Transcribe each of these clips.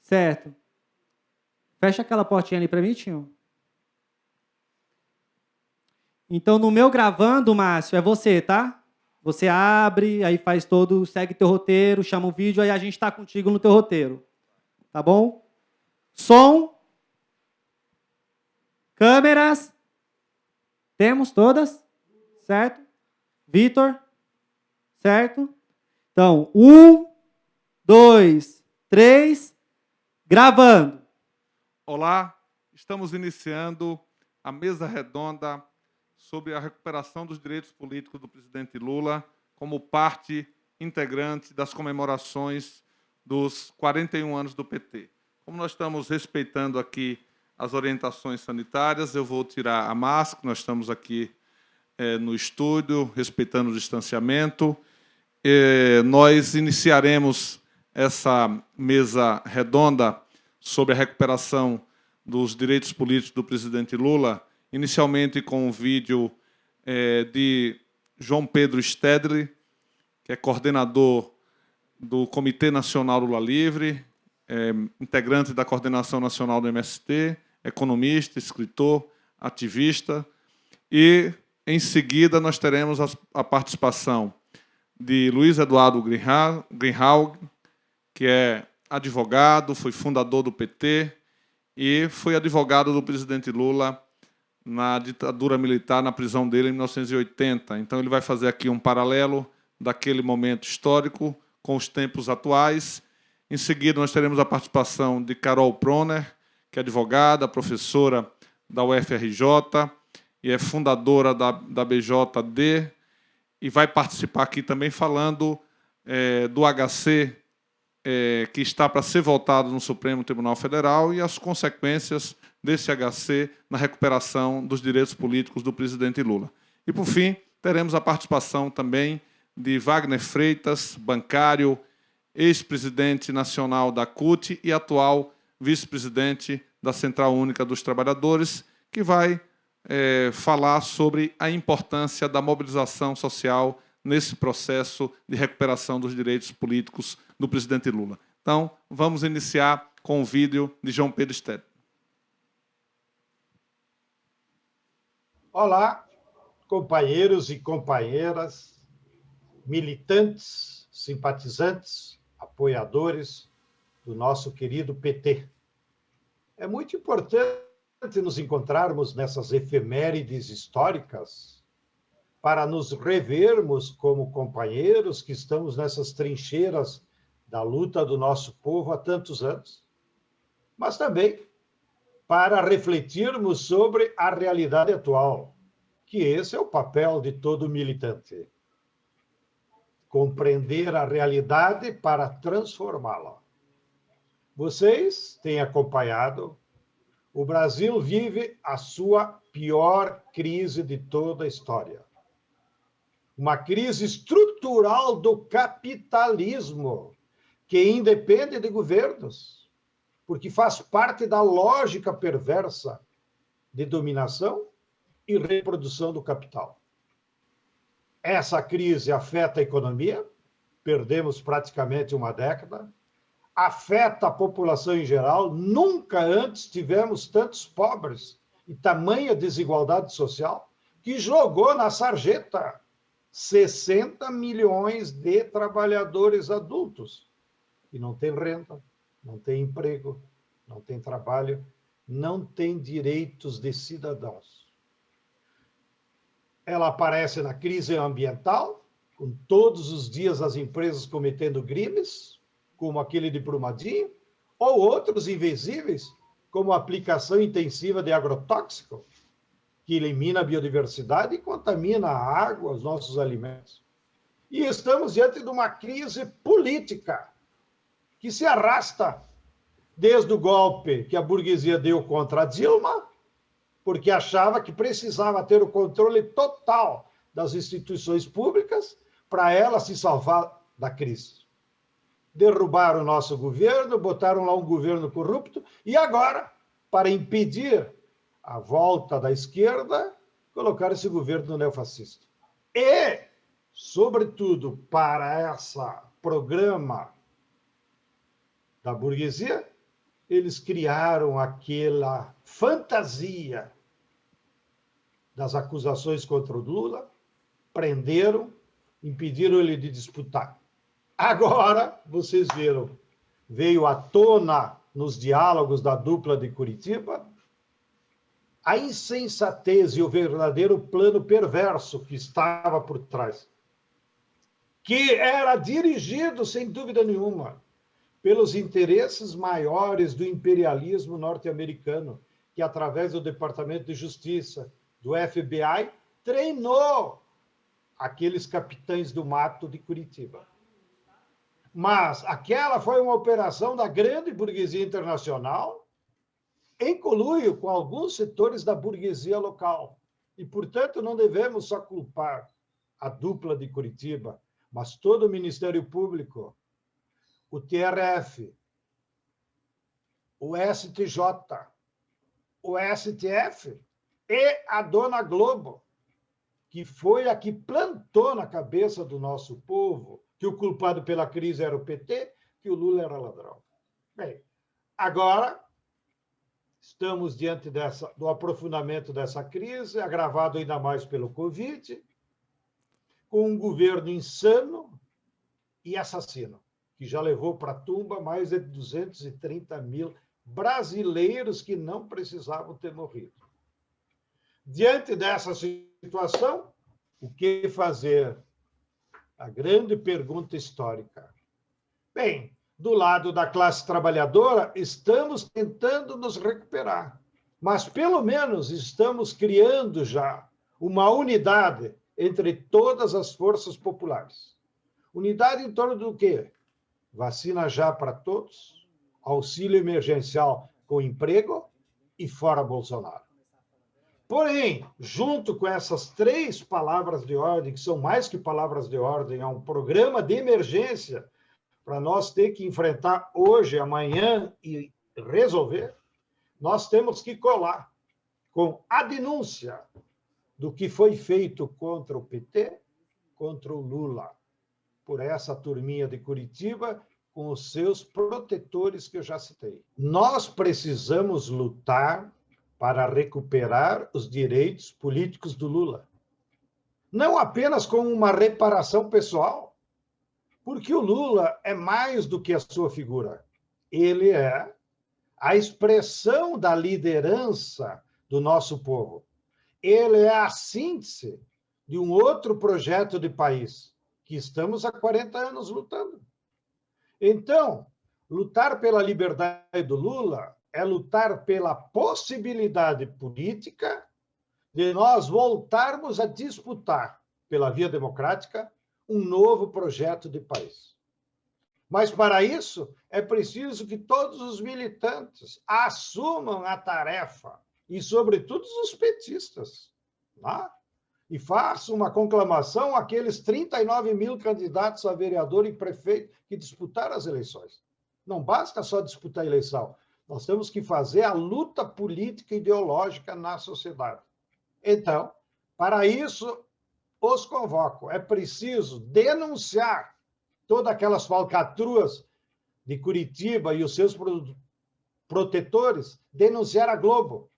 Certo. Fecha aquela portinha ali para mim, tio. Então, no meu gravando, Márcio, é você, tá? Você abre, aí faz todo, segue teu roteiro, chama o vídeo, aí a gente está contigo no teu roteiro. Tá bom? Som. Câmeras. Temos todas? Certo? Vitor? Certo? Então, 1, 2, 3, gravando. Olá, estamos iniciando a mesa redonda sobre a recuperação dos direitos políticos do presidente Lula como parte integrante das comemorações dos 41 anos do PT. Como nós estamos respeitando aqui as orientações sanitárias, eu vou tirar a máscara, nós estamos aqui no estúdio, respeitando o distanciamento. Nós iniciaremos essa mesa redonda sobre a recuperação dos direitos políticos do presidente Lula, inicialmente com um vídeo de João Pedro Stedley, que é coordenador do Comitê Nacional Lula Livre, integrante da Coordenação Nacional do MST, economista, escritor, ativista. E, em seguida, nós teremos a participação de Luiz Eduardo Greenhalgh, que é advogado, foi fundador do PT e foi advogado do presidente Lula na ditadura militar, na prisão dele em 1980. Então, ele vai fazer aqui um paralelo daquele momento histórico com os tempos atuais. Em seguida, nós teremos a participação de Carol Proner, que é advogada, professora da UFRJ e é fundadora da BJD, e vai participar aqui também falando do HC, que está para ser votado no Supremo Tribunal Federal e as consequências desse HC na recuperação dos direitos políticos do presidente Lula. E, por fim, teremos a participação também de Wagner Freitas, bancário, ex-presidente nacional da CUT e atual vice-presidente da Central Única dos Trabalhadores, que vai falar sobre a importância da mobilização social nesse processo de recuperação dos direitos políticos do presidente Lula. Então, vamos iniciar com o vídeo de João Pedro Stedley. Olá, companheiros e companheiras, militantes, simpatizantes, apoiadores do nosso querido PT. É muito importante nos encontrarmos nessas efemérides históricas para nos revermos como companheiros que estamos nessas trincheiras da luta do nosso povo há tantos anos, mas também para refletirmos sobre a realidade atual, que esse é o papel de todo militante. Compreender a realidade para transformá-la. Vocês têm acompanhado. O Brasil vive a sua pior crise de toda a história. Uma crise estrutural do capitalismo, que independe de governos, porque faz parte da lógica perversa de dominação e reprodução do capital. Essa crise afeta a economia, perdemos praticamente uma década, afeta a população em geral. Nunca antes tivemos tantos pobres e tamanha desigualdade social que jogou na sarjeta 60 milhões de trabalhadores adultos que não têm renda, não têm emprego, não têm trabalho, não têm direitos de cidadãos. Ela aparece na crise ambiental, com todos os dias as empresas cometendo crimes, como aquele de Brumadinho, ou outros invisíveis, como a aplicação intensiva de agrotóxico, que elimina a biodiversidade e contamina a água, os nossos alimentos. E estamos diante de uma crise política que se arrasta desde o golpe que a burguesia deu contra a Dilma, porque achava que precisava ter o controle total das instituições públicas para ela se salvar da crise. Derrubaram o nosso governo, botaram lá um governo corrupto, e agora, para impedir a volta da esquerda, colocaram esse governo neofascista. E, sobretudo, para esse programa da burguesia, eles criaram aquela fantasia das acusações contra o Lula, prenderam, impediram ele de disputar. Agora, vocês viram, veio à tona nos diálogos da dupla de Curitiba a insensatez e o verdadeiro plano perverso que estava por trás, que era dirigido, sem dúvida nenhuma, pelos interesses maiores do imperialismo norte-americano, que, através do Departamento de Justiça, do FBI, treinou aqueles capitães do mato de Curitiba. Mas aquela foi uma operação da grande burguesia internacional, em conluio com alguns setores da burguesia local. E, portanto, não devemos só culpar a dupla de Curitiba, mas todo o Ministério Público, o TRF, o STJ, o STF e a dona Globo, que foi a que plantou na cabeça do nosso povo que o culpado pela crise era o PT, que o Lula era ladrão. Bem, agora estamos diante do aprofundamento dessa crise, agravado ainda mais pelo Covid, com um governo insano e assassino, que já levou para a tumba mais de 230 mil brasileiros que não precisavam ter morrido. Diante dessa situação, o que fazer? A grande pergunta histórica. Bem, do lado da classe trabalhadora, estamos tentando nos recuperar, mas pelo menos estamos criando já uma unidade entre todas as forças populares. Unidade em torno do quê? Vacina já para todos, auxílio emergencial com emprego e fora Bolsonaro. Porém, junto com essas 3 palavras de ordem, que são mais que palavras de ordem, é um programa de emergência para nós ter que enfrentar hoje, amanhã e resolver, nós temos que colar com a denúncia do que foi feito contra o PT, contra o Lula, por essa turminha de Curitiba, com os seus protetores que eu já citei. Nós precisamos lutar para recuperar os direitos políticos do Lula. Não apenas como uma reparação pessoal, porque o Lula é mais do que a sua figura. Ele é a expressão da liderança do nosso povo. Ele é a síntese de um outro projeto de país que estamos há 40 anos lutando. Então, lutar pela liberdade do Lula é lutar pela possibilidade política de nós voltarmos a disputar, pela via democrática, um novo projeto de país. Mas, para isso, é preciso que todos os militantes assumam a tarefa, e, sobretudo, os petistas, né? E façam uma conclamação àqueles 39 mil candidatos a vereador e prefeito que disputaram as eleições. Não basta só disputar a eleição, nós temos que fazer a luta política e ideológica na sociedade. Então, para isso, os convoco. É preciso denunciar todas aquelas falcatruas de Curitiba e os seus protetores, denunciar a Globo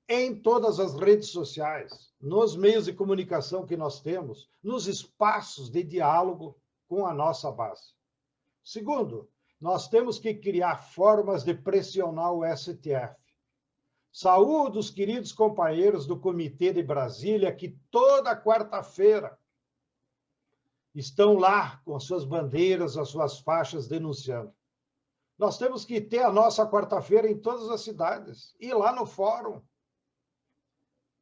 em todas as redes sociais, nos meios de comunicação que nós temos, nos espaços de diálogo com a nossa base. Segundo, nós temos que criar formas de pressionar o STF. Saúdo os queridos companheiros do Comitê de Brasília, que toda quarta-feira estão lá com as suas bandeiras, as suas faixas, denunciando. Nós temos que ter a nossa quarta-feira em todas as cidades, ir lá no fórum,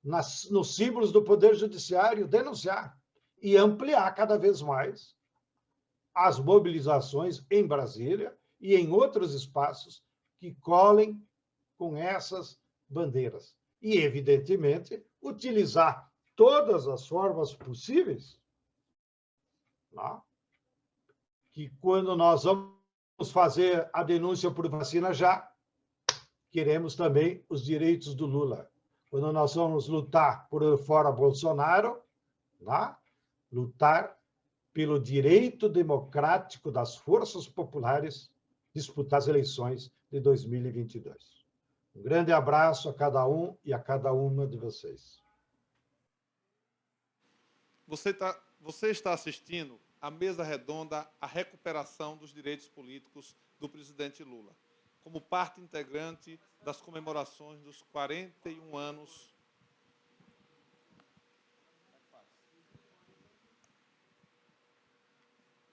nos símbolos do Poder Judiciário, denunciar e ampliar cada vez mais as mobilizações em Brasília e em outros espaços que colhem com essas bandeiras. E, evidentemente, utilizar todas as formas possíveis, né? Que quando nós vamos fazer a denúncia por vacina já, queremos também os direitos do Lula. Quando nós vamos lutar por fora Bolsonaro, né? Lutar pelo direito democrático das forças populares disputar as eleições de 2022. Um grande abraço a cada um e a cada uma de vocês. Você está assistindo à mesa redonda A Recuperação dos Direitos Políticos do presidente Lula, como parte integrante das comemorações dos 41 anos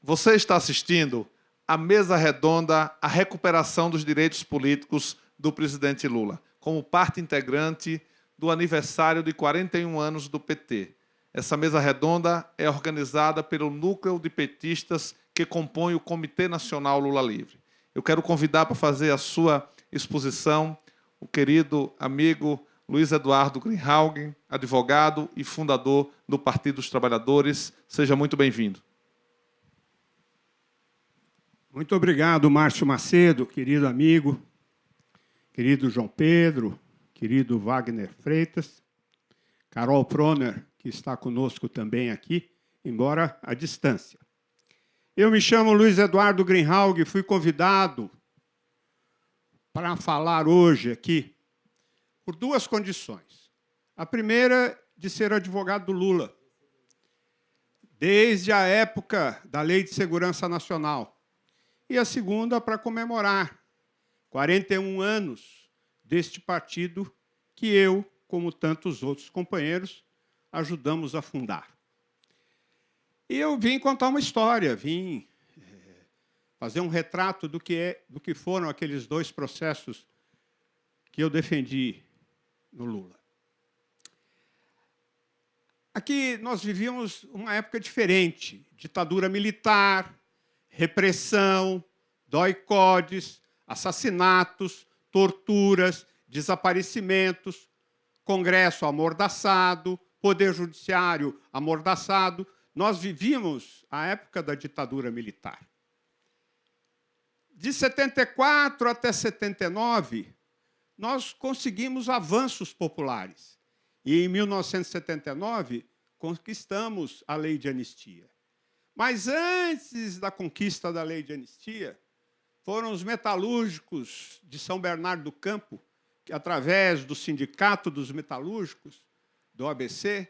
Você está assistindo à mesa redonda A Recuperação dos Direitos Políticos do presidente Lula, como parte integrante do aniversário de 41 anos do PT. Essa mesa redonda é organizada pelo núcleo de petistas que compõe o Comitê Nacional Lula Livre. Eu quero convidar para fazer a sua exposição o querido amigo Luiz Eduardo Greenhalgh, advogado e fundador do Partido dos Trabalhadores. Seja muito bem-vindo. Muito obrigado, Márcio Macedo, querido amigo, querido João Pedro, querido Wagner Freitas, Carol Proner, que está conosco também aqui, embora à distância. Eu me chamo Luiz Eduardo Greenhalgh e fui convidado para falar hoje aqui por duas condições. A primeira, de ser advogado do Lula, desde a época da Lei de Segurança Nacional. E a segunda, para comemorar 41 anos deste partido que eu, como tantos outros companheiros, ajudamos a fundar. E eu vim contar uma história, vim fazer um retrato do que foram aqueles dois processos que eu defendi no Lula. Aqui nós vivíamos uma época diferente, ditadura militar, repressão, doicodes, assassinatos, torturas, desaparecimentos, Congresso amordaçado, Poder Judiciário amordaçado. Nós vivíamos a época da ditadura militar. De 74 até 79, nós conseguimos avanços populares. E, em 1979, conquistamos a lei de anistia. Mas, antes da conquista da lei de anistia, foram os metalúrgicos de São Bernardo do Campo, que, através do Sindicato dos Metalúrgicos, do ABC,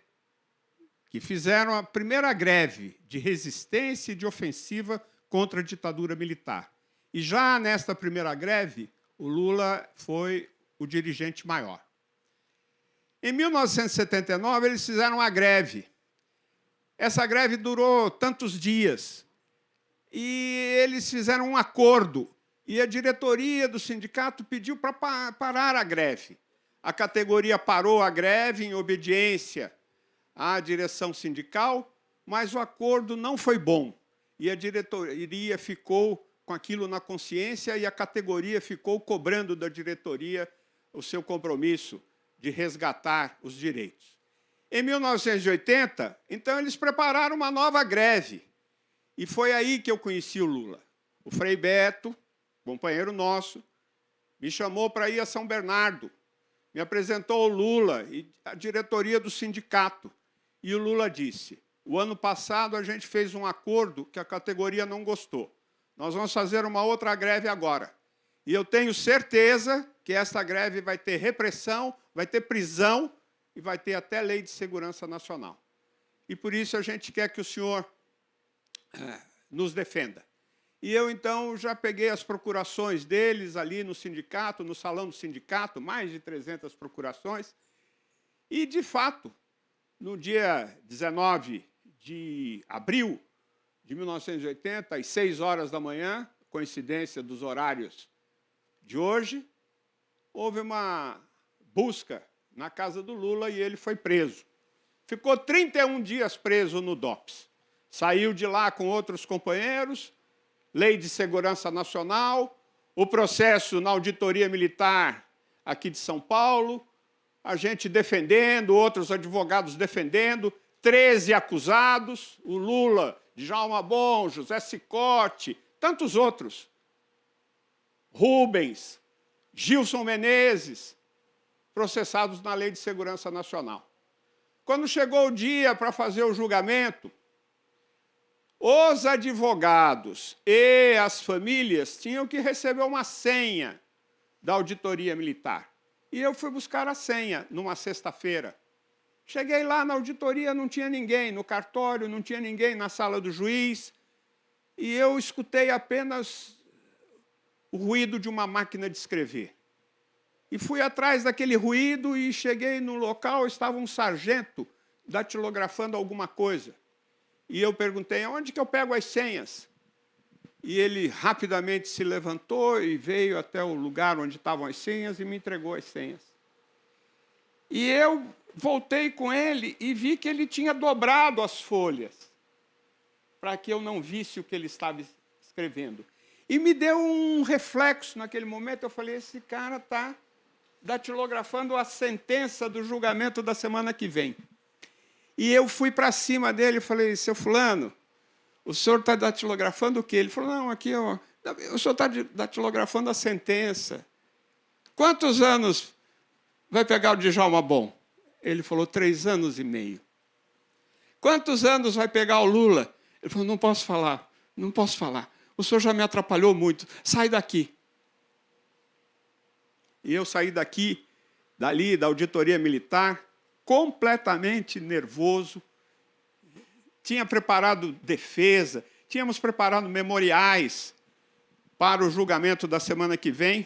que fizeram a primeira greve de resistência e de ofensiva contra a ditadura militar. E, já nesta primeira greve, o Lula foi o dirigente maior. Em 1979, eles fizeram uma greve. Essa greve durou tantos dias. E eles fizeram um acordo. E a diretoria do sindicato pediu para parar a greve. A categoria parou a greve em obediência à direção sindical, mas o acordo não foi bom. E a diretoria ficou com aquilo na consciência e a categoria ficou cobrando da diretoria o seu compromisso de resgatar os direitos. Em 1980, então, eles prepararam uma nova greve. E foi aí que eu conheci o Lula. O Frei Beto, companheiro nosso, me chamou para ir a São Bernardo. Me apresentou o Lula e a diretoria do sindicato. E o Lula disse, o ano passado a gente fez um acordo que a categoria não gostou. Nós vamos fazer uma outra greve agora. E eu tenho certeza que essa greve vai ter repressão, vai ter prisão e vai ter até lei de segurança nacional. E por isso a gente quer que o senhor nos defenda. E eu, então, já peguei as procurações deles ali no sindicato, no salão do sindicato, mais de 300 procurações. E, de fato, no dia 19 de abril de 1980, às 6 horas da manhã, coincidência dos horários de hoje, houve uma busca na casa do Lula e ele foi preso. Ficou 31 dias preso no DOPS. Saiu de lá com outros companheiros, Lei de Segurança Nacional, o processo na Auditoria Militar aqui de São Paulo, a gente defendendo, outros advogados defendendo, 13 acusados, o Lula, Djalma Bom, José Cicotte, tantos outros. Rubens, Gilson Menezes, processados na Lei de Segurança Nacional. Quando chegou o dia para fazer o julgamento, os advogados e as famílias tinham que receber uma senha da auditoria militar. E eu fui buscar a senha numa sexta-feira. Cheguei lá na auditoria, não tinha ninguém, no cartório não tinha ninguém, na sala do juiz, e eu escutei apenas o ruído de uma máquina de escrever. E fui atrás daquele ruído e cheguei no local, estava um sargento datilografando alguma coisa. E eu perguntei, onde que eu pego as senhas? E ele rapidamente se levantou e veio até o lugar onde estavam as senhas e me entregou as senhas. E eu voltei com ele e vi que ele tinha dobrado as folhas para que eu não visse o que ele estava escrevendo. E me deu um reflexo naquele momento. Eu falei, esse cara está datilografando a sentença do julgamento da semana que vem. E eu fui para cima dele e falei, seu fulano, o senhor está datilografando o quê? Ele falou, não, aqui o senhor está datilografando a sentença. Quantos anos vai pegar o Djalma Bom? Ele falou, 3 anos e meio. Quantos anos vai pegar o Lula? Ele falou, não posso falar, não posso falar. O senhor já me atrapalhou muito, sai daqui. E eu saí dali, da auditoria militar, completamente nervoso. Tinha preparado defesa, tínhamos preparado memoriais para o julgamento da semana que vem.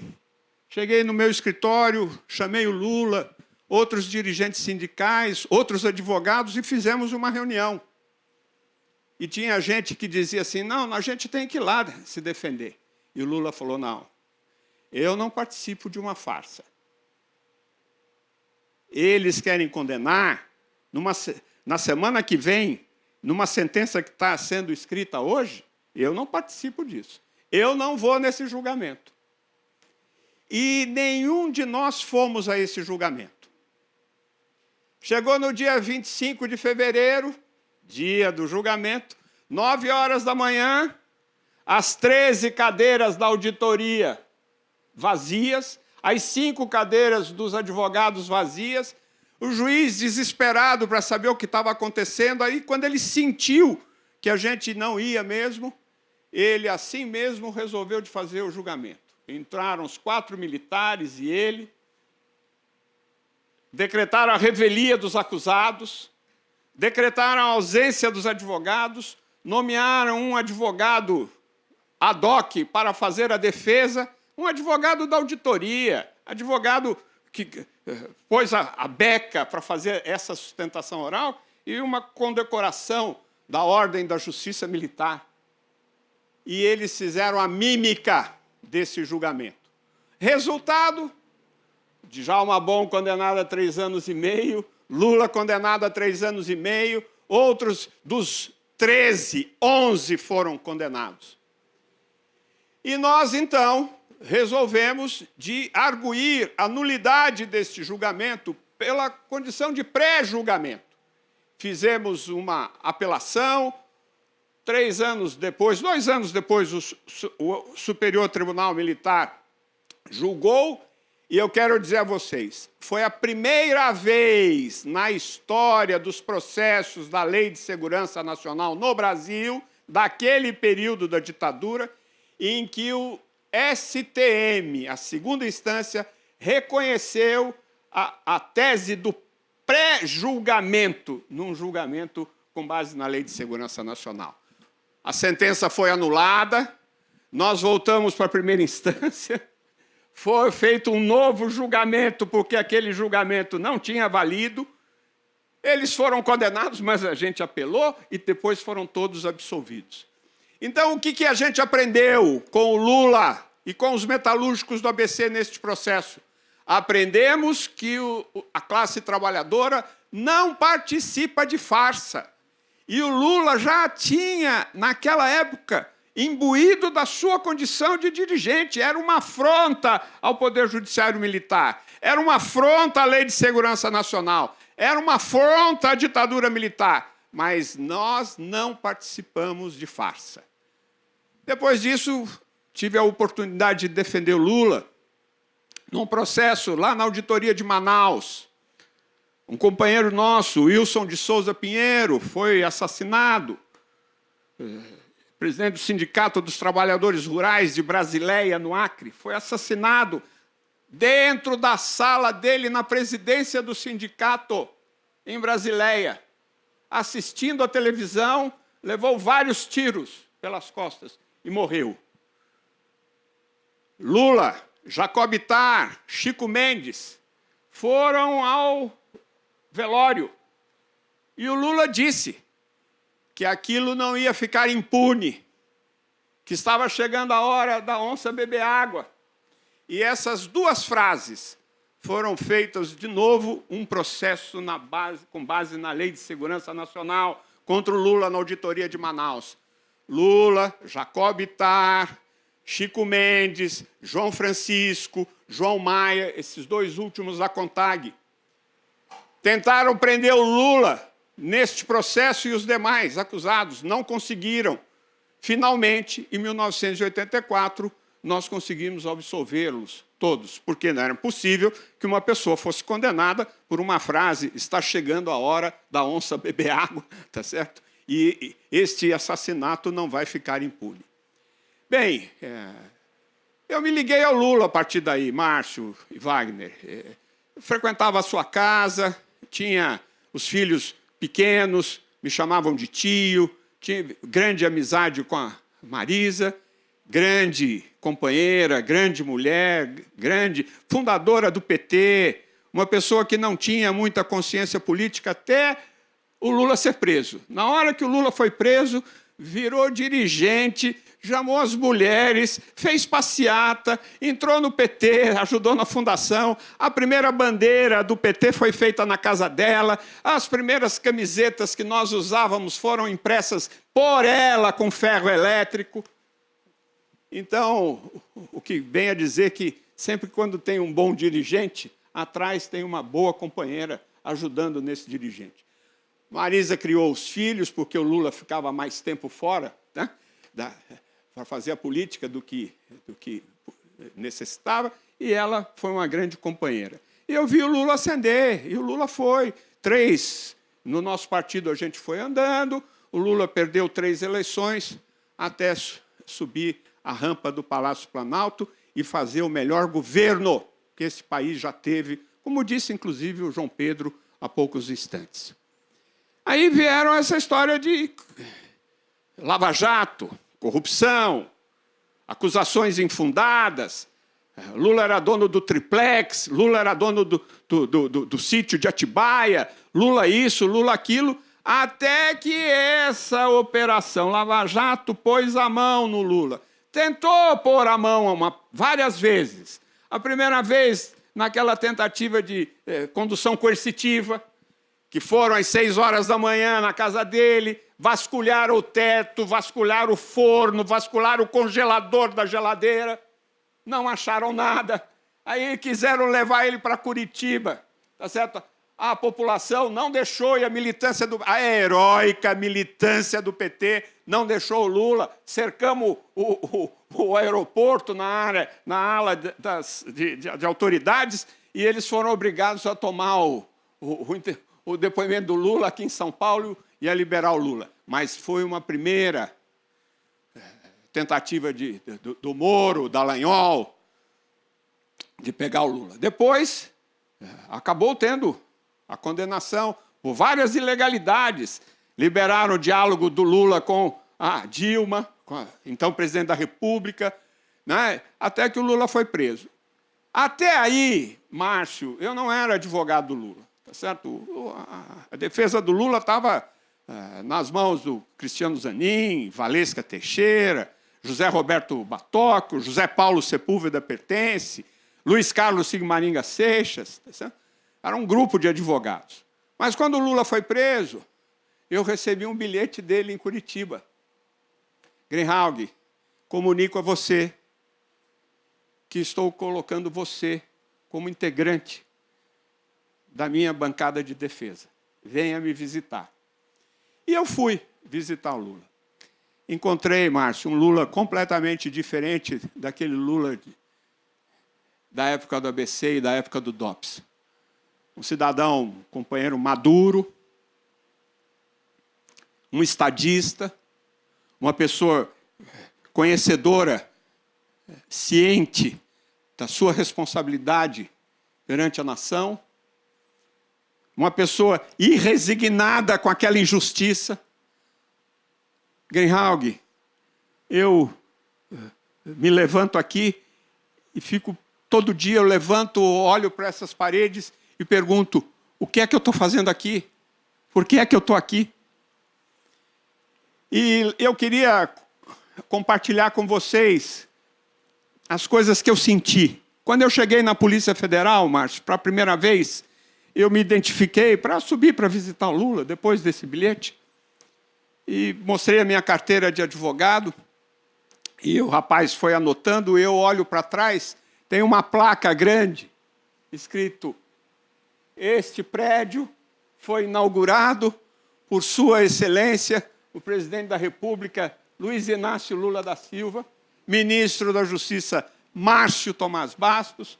Cheguei no meu escritório, chamei o Lula, outros dirigentes sindicais, outros advogados, e fizemos uma reunião. E tinha gente que dizia assim, não, a gente tem que ir lá se defender. E o Lula falou, não, eu não participo de uma farsa. Eles querem condenar, na semana que vem, numa sentença que está sendo escrita hoje, eu não participo disso. Eu não vou nesse julgamento. E nenhum de nós fomos a esse julgamento. Chegou no dia 25 de fevereiro, dia do julgamento, 9 horas da manhã, as 13 cadeiras da auditoria vazias, as 5 cadeiras dos advogados vazias, o juiz desesperado para saber o que estava acontecendo. Aí, quando ele sentiu que a gente não ia mesmo, ele assim mesmo resolveu de fazer o julgamento. Entraram os 4 militares e ele, decretaram a revelia dos acusados, decretaram a ausência dos advogados, nomearam um advogado ad hoc para fazer a defesa, um advogado da auditoria, advogado que pôs a beca para fazer essa sustentação oral e uma condecoração da Ordem da Justiça Militar. E eles fizeram a mímica desse julgamento. Resultado, Djalma Bom condenado a 3 anos e meio, Lula condenado a 3 anos e meio, outros dos 13, 11 foram condenados. E nós, então, resolvemos de arguir a nulidade deste julgamento pela condição de pré-julgamento. Fizemos uma apelação, 2 anos depois, o Superior Tribunal Militar julgou, e eu quero dizer a vocês, foi a primeira vez na história dos processos da Lei de Segurança Nacional no Brasil, daquele período da ditadura, em que o STM, a segunda instância, reconheceu a tese do pré-julgamento, num julgamento com base na Lei de Segurança Nacional. A sentença foi anulada, nós voltamos para a primeira instância, foi feito um novo julgamento, porque aquele julgamento não tinha valido, eles foram condenados, mas a gente apelou e depois foram todos absolvidos. Então, o que a gente aprendeu com o Lula e com os metalúrgicos do ABC neste processo? Aprendemos que a classe trabalhadora não participa de farsa. E o Lula já tinha, naquela época, imbuído da sua condição de dirigente. Era uma afronta ao Poder Judiciário Militar, era uma afronta à Lei de Segurança Nacional, era uma afronta à ditadura militar. Mas nós não participamos de farsa. Depois disso, tive a oportunidade de defender o Lula num processo lá na auditoria de Manaus. Um companheiro nosso, Wilson de Souza Pinheiro, foi assassinado. Presidente do Sindicato dos Trabalhadores Rurais de Brasileia, no Acre, foi assassinado dentro da sala dele, na presidência do sindicato, em Brasileia, assistindo à televisão, levou vários tiros pelas costas e morreu. Lula, Jacob Ittar, Chico Mendes foram ao velório. E o Lula disse que aquilo não ia ficar impune, que estava chegando a hora da onça beber água. E essas duas frases foram feitas, de novo, um processo com base na Lei de Segurança Nacional contra o Lula na auditoria de Manaus. Lula, Jacob Ittar, Chico Mendes, João Francisco, João Maia, esses dois últimos da CONTAG, tentaram prender o Lula neste processo e os demais acusados não conseguiram. Finalmente, em 1984, nós conseguimos absolvê-los todos, porque não era possível que uma pessoa fosse condenada por uma frase: está chegando a hora da onça beber água, tá certo? E este assassinato não vai ficar impune. Bem, eu me liguei ao Lula a partir daí, Márcio e Wagner. Eu frequentava a sua casa, tinha os filhos pequenos, me chamavam de tio, tinha grande amizade com a Marisa, grande companheira, grande mulher, grande fundadora do PT, uma pessoa que não tinha muita consciência política até o Lula ser preso. Na hora que o Lula foi preso, virou dirigente, chamou as mulheres, fez passeata, entrou no PT, ajudou na fundação. A primeira bandeira do PT foi feita na casa dela. As primeiras camisetas que nós usávamos foram impressas por ela com ferro elétrico. Então, o que vem a dizer que sempre quando tem um bom dirigente, atrás tem uma boa companheira ajudando nesse dirigente. Marisa criou os filhos, porque o Lula ficava mais tempo fora, né, para fazer a política do que necessitava, e ela foi uma grande companheira. E eu vi o Lula ascender, e o Lula foi. 3, no nosso partido a gente foi andando, o Lula perdeu 3 eleições, até subir a rampa do Palácio Planalto e fazer o melhor governo que esse país já teve, como disse, inclusive, o João Pedro há poucos instantes. Aí vieram essa história de Lava Jato, corrupção, acusações infundadas. Lula era dono do triplex, Lula era dono do sítio de Atibaia, Lula isso, Lula aquilo, até que essa operação Lava Jato pôs a mão no Lula. Tentou pôr a mão várias vezes. A primeira vez, naquela tentativa de condução coercitiva, que foram às 6 horas da manhã na casa dele, vasculharam o teto, vasculharam o forno, vasculharam o congelador da geladeira, não acharam nada. Aí quiseram levar ele para Curitiba, tá certo? A população não deixou, e a heróica militância do PT não deixou o Lula. Cercamos o aeroporto na ala de autoridades, e eles foram obrigados a tomar o depoimento do Lula aqui em São Paulo e a liberar o Lula. Mas foi uma primeira tentativa do Moro, Dallagnol, de pegar o Lula. Depois, acabou tendo a condenação por várias ilegalidades. Liberaram o diálogo do Lula com a Dilma, com a então presidente da República, né? Até que o Lula foi preso. Até aí, Márcio, eu não era advogado do Lula. Tá certo? A defesa do Lula estava nas mãos do Cristiano Zanin, Valesca Teixeira, José Roberto Batoco, José Paulo Sepúlveda Pertence, Luiz Carlos Sigmaringa Seixas. Tá certo? Era um grupo de advogados. Mas quando o Lula foi preso, eu recebi um bilhete dele em Curitiba. Greenhalgh, comunico a você que estou colocando você como integrante da minha bancada de defesa. Venha me visitar. E eu fui visitar o Lula. Encontrei, Márcio, um Lula completamente diferente daquele Lula da época do ABC e da época do DOPS. Um cidadão, um companheiro maduro, um estadista, uma pessoa conhecedora, ciente, da sua responsabilidade perante a nação, uma pessoa irresignada com aquela injustiça. Greenhalgh, eu me levanto aqui e fico, todo dia eu levanto, olho para essas paredes e pergunto, o que é que eu estou fazendo aqui? Por que é que eu estou aqui? E eu queria compartilhar com vocês as coisas que eu senti. Quando eu cheguei na Polícia Federal, Márcio, para a primeira vez, eu me identifiquei para subir para visitar o Lula, depois desse bilhete, e mostrei a minha carteira de advogado, e o rapaz foi anotando, eu olho para trás, tem uma placa grande, escrito, este prédio foi inaugurado por Sua Excelência, o Presidente da República, Luiz Inácio Lula da Silva, Ministro da Justiça, Márcio Tomás Bastos,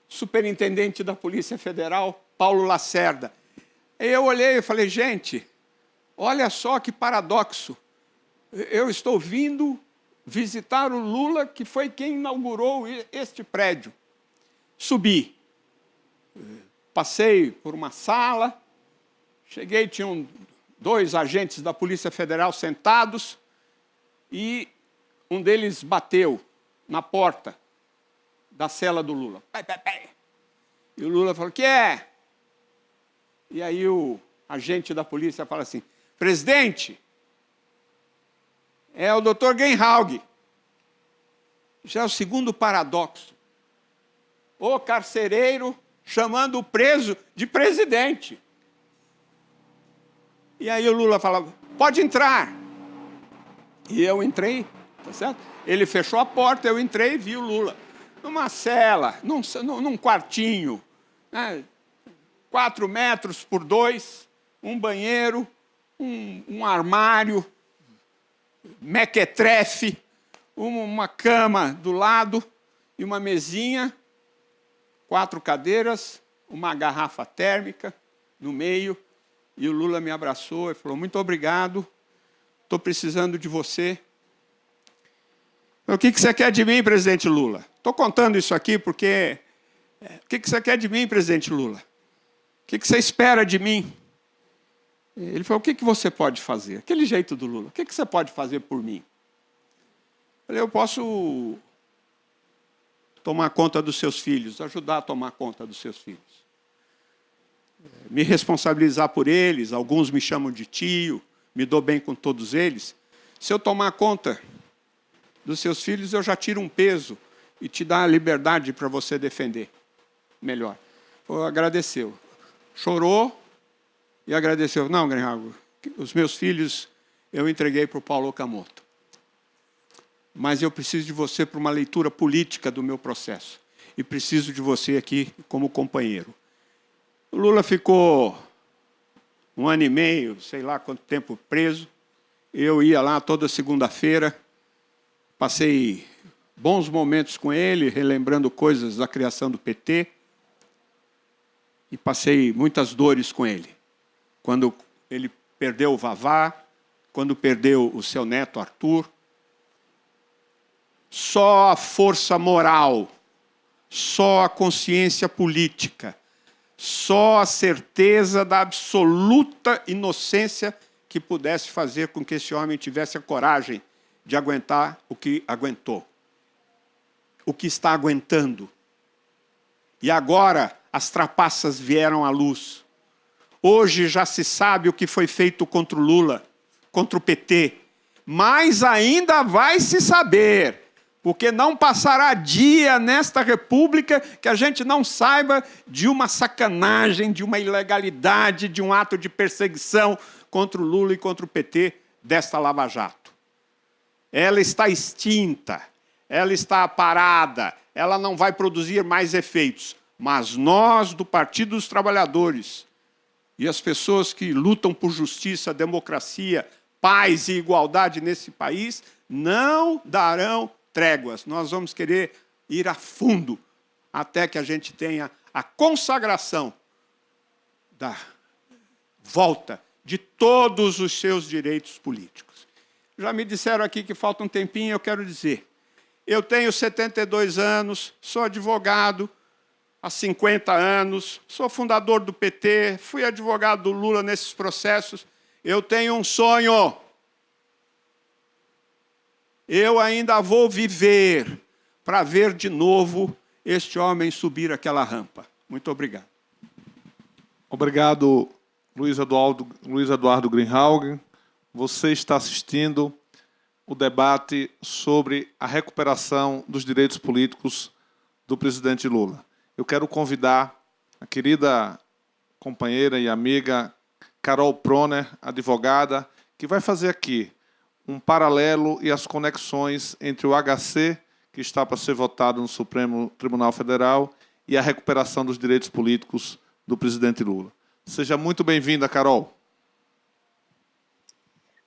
Superintendente da Polícia Federal, Paulo Lacerda. Eu olhei e falei, gente, olha só que paradoxo. Eu estou vindo visitar o Lula, que foi quem inaugurou este prédio. Subi, passei por uma sala, cheguei, tinham 2 agentes da Polícia Federal sentados e um deles bateu na porta da cela do Lula. E o Lula falou, o que é? E aí o agente da polícia fala assim, presidente, é o doutor Greenhalgh. Já é o segundo paradoxo. O carcereiro chamando o preso de presidente. E aí o Lula falava, pode entrar. E eu entrei, tá certo? Ele fechou a porta, eu entrei e vi o Lula. Numa cela, num quartinho, né, 4 metros por 2, um banheiro, um armário, mequetrefe, uma cama do lado e uma mesinha, 4 cadeiras, uma garrafa térmica no meio, e o Lula me abraçou e falou, muito obrigado, estou precisando de você. O que você quer de mim, presidente Lula? Estou contando isso aqui porque... O que você quer de mim, presidente Lula? O que você espera de mim? Ele falou, o que você pode fazer? Aquele jeito do Lula, o que você pode fazer por mim? Eu falei, eu posso tomar conta dos seus filhos, ajudar a tomar conta dos seus filhos. Me responsabilizar por eles, alguns me chamam de tio, me dou bem com todos eles. Se eu tomar conta dos seus filhos, eu já tiro um peso e te dá a liberdade para você defender melhor. Agradeceu. Chorou e agradeceu. Não, Greenhalgh, os meus filhos eu entreguei para o Paulo Okamoto. Mas eu preciso de você para uma leitura política do meu processo. E preciso de você aqui como companheiro. O Lula ficou 1 ano e meio, sei lá quanto tempo preso. Eu ia lá toda segunda-feira, passei bons momentos com ele, relembrando coisas da criação do PT, e passei muitas dores com ele. Quando ele perdeu o Vavá, quando perdeu o seu neto Arthur. Só a força moral, só a consciência política, só a certeza da absoluta inocência que pudesse fazer com que esse homem tivesse a coragem de aguentar o que aguentou, o que está aguentando. E agora as trapaças vieram à luz. Hoje já se sabe o que foi feito contra o Lula, contra o PT, mas ainda vai se saber, porque não passará dia nesta república que a gente não saiba de uma sacanagem, de uma ilegalidade, de um ato de perseguição contra o Lula e contra o PT desta Lava Jato. Ela está extinta, ela está parada, ela não vai produzir mais efeitos. Mas nós, do Partido dos Trabalhadores, e as pessoas que lutam por justiça, democracia, paz e igualdade nesse país, não darão tréguas. Nós vamos querer ir a fundo até que a gente tenha a consagração da volta de todos os seus direitos políticos. Já me disseram aqui que falta um tempinho, eu quero dizer, Eu tenho 72 anos, sou advogado há 50 anos, sou fundador do PT, fui advogado do Lula nesses processos. Eu tenho um sonho. Eu ainda vou viver para ver de novo este homem subir aquela rampa. Muito obrigado. Obrigado, Luiz Eduardo Greenhalgh. Você está assistindo o debate sobre a recuperação dos direitos políticos do presidente Lula. Eu quero convidar a querida companheira e amiga Carol Proner, advogada, que vai fazer aqui um paralelo e as conexões entre o HC, que está para ser votado no Supremo Tribunal Federal, e a recuperação dos direitos políticos do presidente Lula. Seja muito bem-vinda, Carol.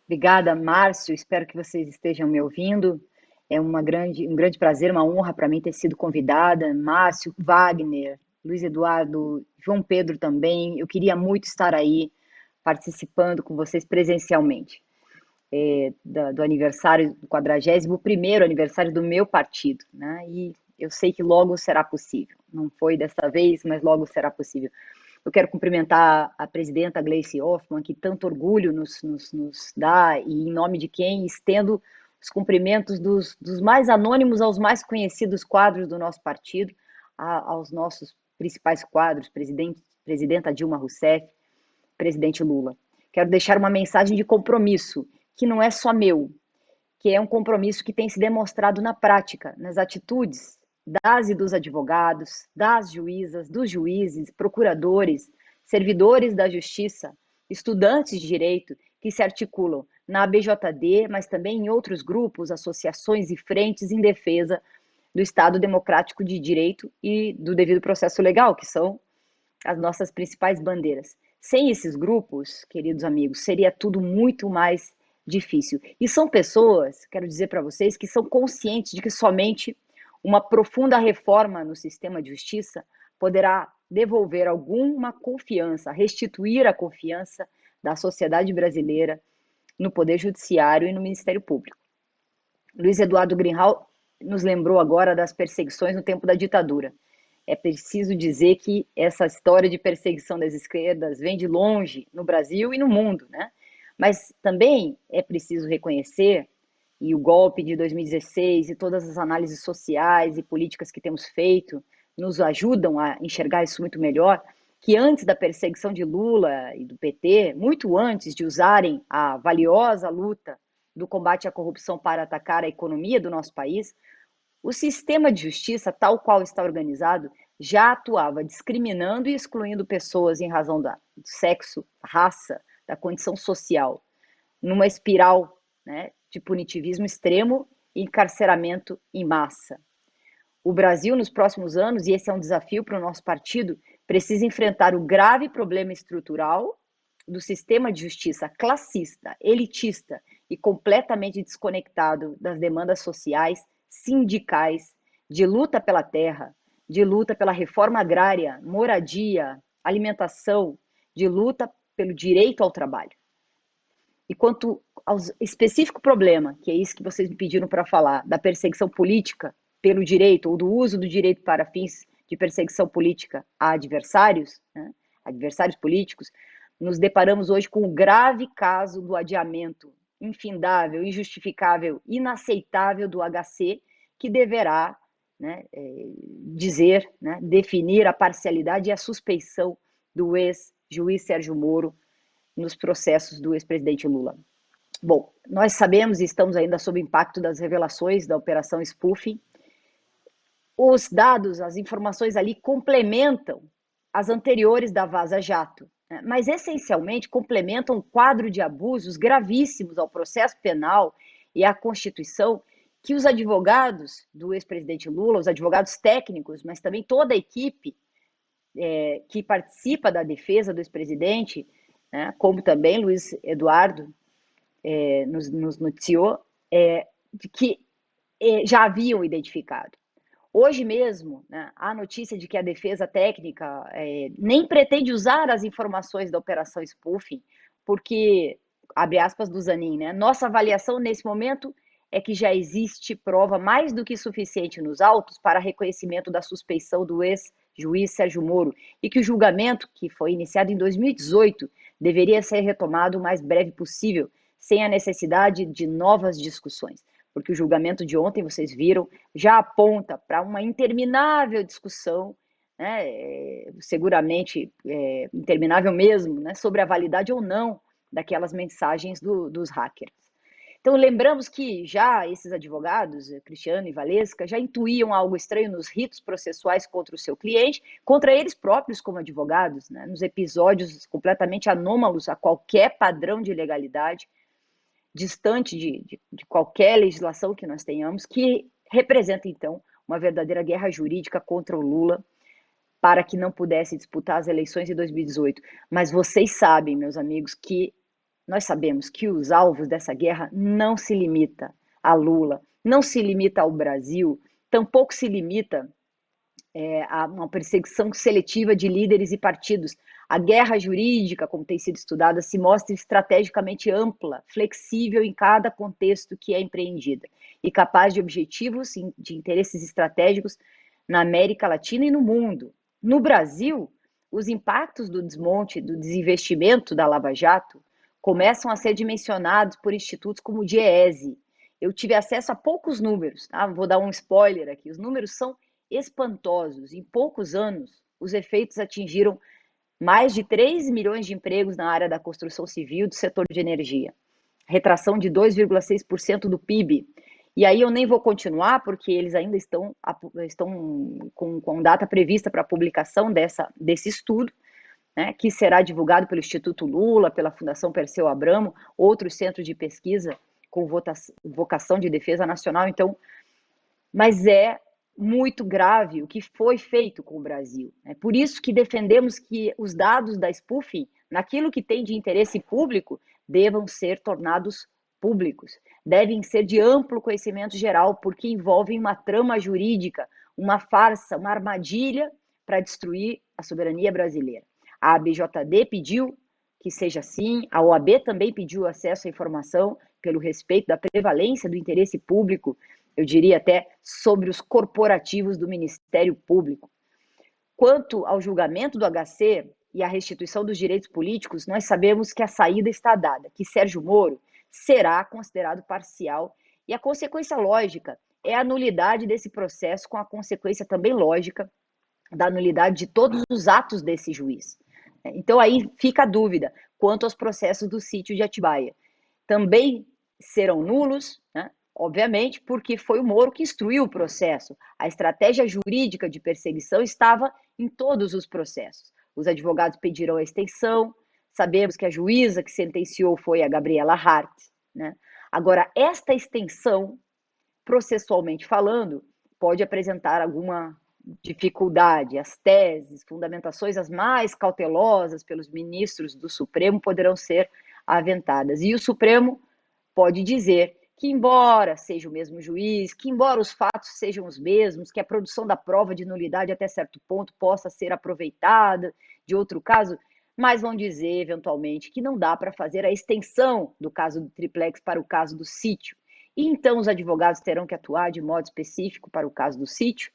Obrigada, Márcio. Espero que vocês estejam me ouvindo. É um grande prazer, uma honra para mim ter sido convidada. Márcio, Wagner, Luiz Eduardo, João Pedro também. Eu queria muito estar aí participando com vocês presencialmente do aniversário, do 41º aniversário do meu partido, né? E eu sei que logo será possível. Não foi desta vez, mas logo será possível. Eu quero cumprimentar a presidenta Gleice Hoffmann, que tanto orgulho nos dá, e em nome de quem estendo os cumprimentos dos mais anônimos aos mais conhecidos quadros do nosso partido, aos nossos principais quadros, presidenta Dilma Rousseff, presidente Lula. Quero deixar uma mensagem de compromisso, que não é só meu, que é um compromisso que tem se demonstrado na prática, nas atitudes das e dos advogados, das juízas, dos juízes, procuradores, servidores da justiça, estudantes de direito que se articulam na ABJD, mas também em outros grupos, associações e frentes em defesa do Estado Democrático de Direito e do devido processo legal, que são as nossas principais bandeiras. Sem esses grupos, queridos amigos, seria tudo muito mais difícil. E são pessoas, quero dizer para vocês, que são conscientes de que somente uma profunda reforma no sistema de justiça poderá devolver alguma confiança, restituir a confiança da sociedade brasileira no Poder Judiciário e no Ministério Público. Luiz Eduardo Greenhalgh nos lembrou agora das perseguições no tempo da ditadura. É preciso dizer que essa história de perseguição das esquerdas vem de longe no Brasil e no mundo, né? Mas também é preciso reconhecer, e o golpe de 2016 e todas as análises sociais e políticas que temos feito nos ajudam a enxergar isso muito melhor, que antes da perseguição de Lula e do PT, muito antes de usarem a valiosa luta do combate à corrupção para atacar a economia do nosso país, o sistema de justiça, tal qual está organizado, já atuava discriminando e excluindo pessoas em razão do sexo, raça, da condição social, numa espiral, né, de punitivismo extremo e encarceramento em massa. O Brasil, nos próximos anos, e esse é um desafio para o nosso partido, precisa enfrentar o grave problema estrutural do sistema de justiça classista, elitista e completamente desconectado das demandas sociais, sindicais, de luta pela terra, de luta pela reforma agrária, moradia, alimentação, de luta pelo direito ao trabalho. E quanto ao específico problema, que é isso que vocês me pediram para falar, da perseguição política pelo direito, ou do uso do direito para fins de perseguição política a adversários, né, adversários políticos, nos deparamos hoje com o grave caso do adiamento infindável, injustificável, inaceitável do HC, que deverá, né, dizer, né, definir a parcialidade e a suspeição do ex-juiz Sérgio Moro nos processos do ex-presidente Lula. Bom, nós sabemos e estamos ainda sob o impacto das revelações da Operação Spoofing. Os dados, as informações ali complementam as anteriores da Vaza Jato, né? Mas essencialmente complementam um quadro de abusos gravíssimos ao processo penal e à Constituição que os advogados do ex-presidente Lula, os advogados técnicos, mas também toda a equipe que participa da defesa do ex-presidente, né, como também Luiz Eduardo nos noticiou, de que já haviam identificado. Hoje mesmo, né, há notícia de que a defesa técnica nem pretende usar as informações da Operação Spoofing, porque, abre aspas do Zanin, né, nossa avaliação nesse momento é que já existe prova mais do que suficiente nos autos para reconhecimento da suspeição do ex-juiz Sérgio Moro e que o julgamento, que foi iniciado em 2018, deveria ser retomado o mais breve possível, sem a necessidade de novas discussões. Porque o julgamento de ontem, vocês viram, já aponta para uma interminável discussão, né, seguramente interminável mesmo, né, sobre a validade ou não daquelas mensagens dos hackers. Então, lembramos que já esses advogados, Cristiano e Valesca, já intuíam algo estranho nos ritos processuais contra o seu cliente, contra eles próprios como advogados, né, nos episódios completamente anômalos a qualquer padrão de legalidade, distante de qualquer legislação que nós tenhamos, que representa, então, uma verdadeira guerra jurídica contra o Lula, para que não pudesse disputar as eleições de 2018. Mas vocês sabem, meus amigos, que nós sabemos que os alvos dessa guerra não se limita a Lula, não se limita ao Brasil, tampouco se limita a uma perseguição seletiva de líderes e partidos. A guerra jurídica, como tem sido estudada, se mostra estrategicamente ampla, flexível em cada contexto que é empreendida e capaz de objetivos, de interesses estratégicos na América Latina e no mundo. No Brasil, os impactos do desmonte, do desinvestimento da Lava Jato começam a ser dimensionados por institutos como o DIEESE. Eu tive acesso a poucos números, tá? Vou dar um spoiler aqui. Os números são espantosos. Em poucos anos, os efeitos atingiram mais de 3 milhões de empregos na área da construção civil e do setor de energia. Retração de 2,6% do PIB. E aí eu nem vou continuar, porque eles ainda estão com data prevista para a publicação desse estudo, né, que será divulgado pelo Instituto Lula, pela Fundação Perseu Abramo, outros centros de pesquisa com vocação de defesa nacional. Então, mas é muito grave o que foi feito com o Brasil. É por isso que defendemos que os dados da spoofing, naquilo que tem de interesse público, devam ser tornados públicos. Devem ser de amplo conhecimento geral, porque envolvem uma trama jurídica, uma farsa, uma armadilha para destruir a soberania brasileira. A ABJD pediu que seja assim, a OAB também pediu acesso à informação pelo respeito da prevalência do interesse público, eu diria até sobre os corporativos do Ministério Público. Quanto ao julgamento do HC e à restituição dos direitos políticos, nós sabemos que a saída está dada, que Sérgio Moro será considerado parcial e a consequência lógica é a nulidade desse processo, com a consequência também lógica da nulidade de todos os atos desse juiz. Então aí fica a dúvida quanto aos processos do sítio de Atibaia. Também serão nulos, né? Obviamente, porque foi o Moro que instruiu o processo. A estratégia jurídica de perseguição estava em todos os processos. Os advogados pediram a extensão, sabemos que a juíza que sentenciou foi a Gabriela Hart, né? Agora, esta extensão, processualmente falando, pode apresentar alguma dificuldade. As teses, fundamentações as mais cautelosas pelos ministros do Supremo poderão ser aventadas. E o Supremo pode dizer que, embora seja o mesmo juiz, que embora os fatos sejam os mesmos, que a produção da prova de nulidade até certo ponto possa ser aproveitada de outro caso, mas vão dizer, eventualmente, que não dá para fazer a extensão do caso do triplex para o caso do sítio. E então os advogados terão que atuar de modo específico para o caso do sítio,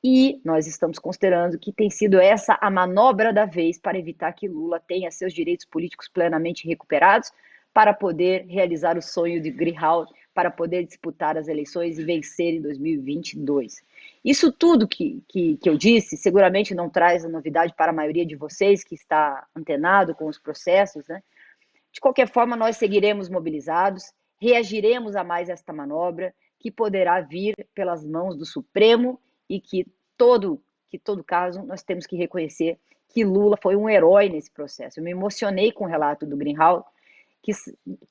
e nós estamos considerando que tem sido essa a manobra da vez para evitar que Lula tenha seus direitos políticos plenamente recuperados, para poder realizar o sonho de Greenhalgh, para poder disputar as eleições e vencer em 2022. Isso tudo que eu disse seguramente não traz a novidade para a maioria de vocês que está antenado com os processos, né? De qualquer forma, nós seguiremos mobilizados, reagiremos a mais esta manobra, que poderá vir pelas mãos do Supremo e que todo caso nós temos que reconhecer que Lula foi um herói nesse processo. Eu me emocionei com o relato do Greenhalgh, que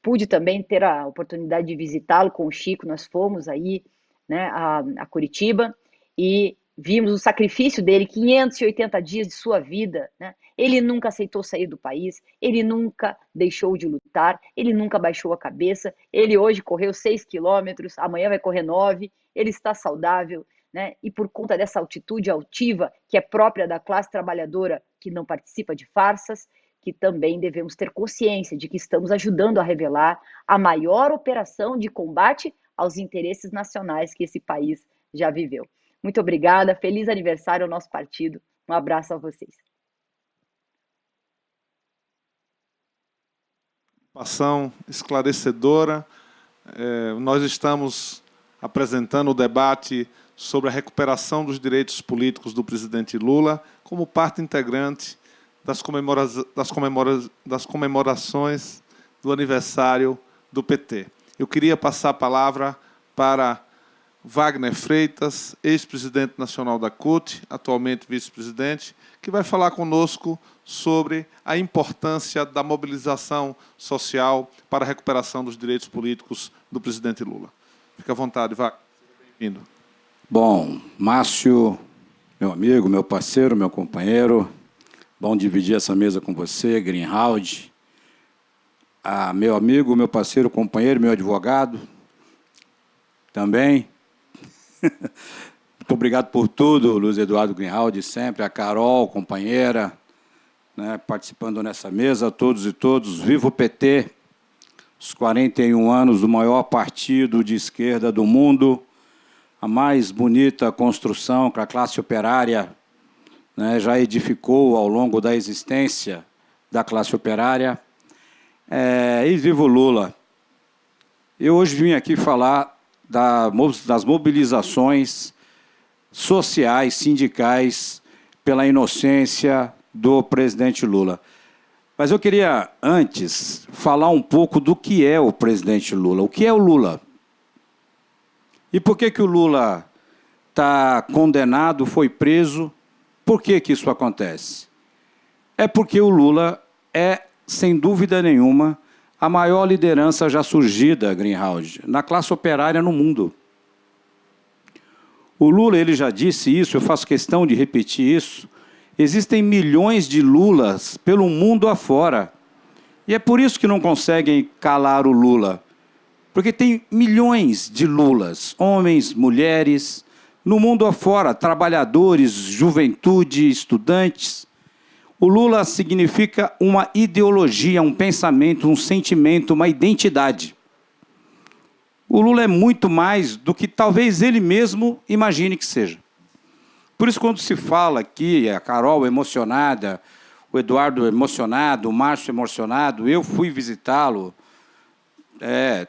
pude também ter a oportunidade de visitá-lo com o Chico. Nós fomos aí, né, a Curitiba e vimos o sacrifício dele, 580 dias de sua vida, né? Ele nunca aceitou sair do país, ele nunca deixou de lutar, ele nunca baixou a cabeça, ele hoje correu 6 quilômetros, amanhã vai correr 9, ele está saudável, né? E por conta dessa altitude altiva, que é própria da classe trabalhadora, que não participa de farsas, que também devemos ter consciência de que estamos ajudando a revelar a maior operação de combate aos interesses nacionais que esse país já viveu. Muito obrigada, feliz aniversário ao nosso partido, um abraço a vocês. Participação esclarecedora. Nós estamos apresentando o debate sobre a recuperação dos direitos políticos do presidente Lula como parte integrante das comemorações do aniversário do PT. Eu queria passar a palavra para Wagner Freitas, ex-presidente nacional da CUT, atualmente vice-presidente, que vai falar conosco sobre a importância da mobilização social para a recuperação dos direitos políticos do presidente Lula. Fique à vontade, Wagner. Bem-vindo. Bom, Márcio, meu amigo, meu parceiro, meu companheiro, bom dividir essa mesa com você, Greenhalgh, meu amigo, meu parceiro, companheiro, meu advogado, também. Muito obrigado por tudo, Luiz Eduardo Greenhalgh, sempre, a Carol, companheira, né, participando nessa mesa, todos e todos. Viva o PT, os 41 anos do maior partido de esquerda do mundo, a mais bonita construção que a classe operária, né, já edificou ao longo da existência da classe operária. E viva o Lula. Eu hoje vim aqui falar das mobilizações sociais, sindicais, pela inocência do presidente Lula. Mas eu queria, antes, falar um pouco do que é o presidente Lula. O que é o Lula? E por que o Lula está condenado, foi preso? Por que isso acontece? É porque o Lula é, sem dúvida nenhuma, a maior liderança já surgida, Greenhalgh, na classe operária no mundo. O Lula, ele já disse isso, eu faço questão de repetir isso, existem milhões de Lulas pelo mundo afora. E é por isso que não conseguem calar o Lula. Porque tem milhões de Lulas, homens, mulheres, no mundo afora, trabalhadores, juventude, estudantes. O Lula significa uma ideologia, um pensamento, um sentimento, uma identidade. O Lula é muito mais do que talvez ele mesmo imagine que seja. Por isso, quando se fala aqui, a Carol emocionada, o Eduardo emocionado, o Márcio emocionado, eu fui visitá-lo,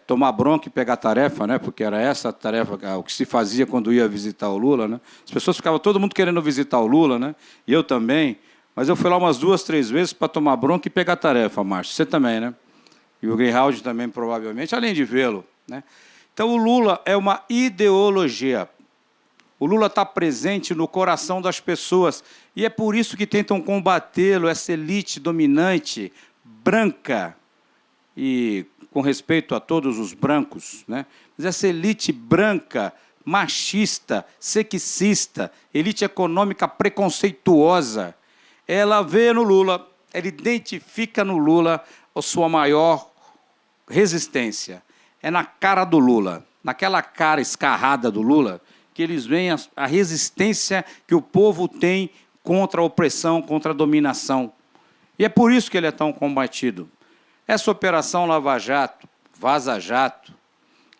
tomar bronca e pegar tarefa, né? Porque era essa a tarefa, o que se fazia quando ia visitar o Lula, né? As pessoas ficavam, todo mundo querendo visitar o Lula, né? E eu também. Mas eu fui lá umas 2, 3 vezes para tomar bronca e pegar tarefa, Márcio. Você também, né? E o Greenhalgh também, provavelmente, além de vê-lo, né? Então, o Lula é uma ideologia. O Lula está presente no coração das pessoas. E é por isso que tentam combatê-lo, essa elite dominante, branca, e com respeito a todos os brancos, né? Mas essa elite branca, machista, sexista, elite econômica preconceituosa, ela vê no Lula, ela identifica no Lula a sua maior resistência. É na cara do Lula, naquela cara escarrada do Lula, que eles veem a resistência que o povo tem contra a opressão, contra a dominação. E é por isso que ele é tão combatido. Essa operação Lava Jato, Vaza Jato,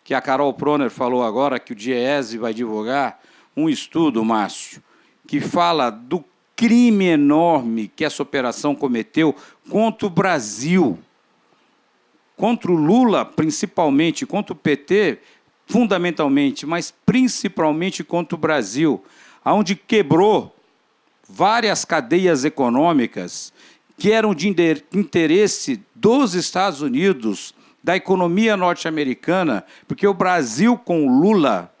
que a Carol Proner falou agora, que o DIEESE vai divulgar, um estudo, Márcio, que fala do crime enorme que essa operação cometeu contra o Brasil, contra o Lula, principalmente, contra o PT, fundamentalmente, mas principalmente contra o Brasil, onde quebrou várias cadeias econômicas que eram de interesse dos Estados Unidos, da economia norte-americana, porque o Brasil, com Lula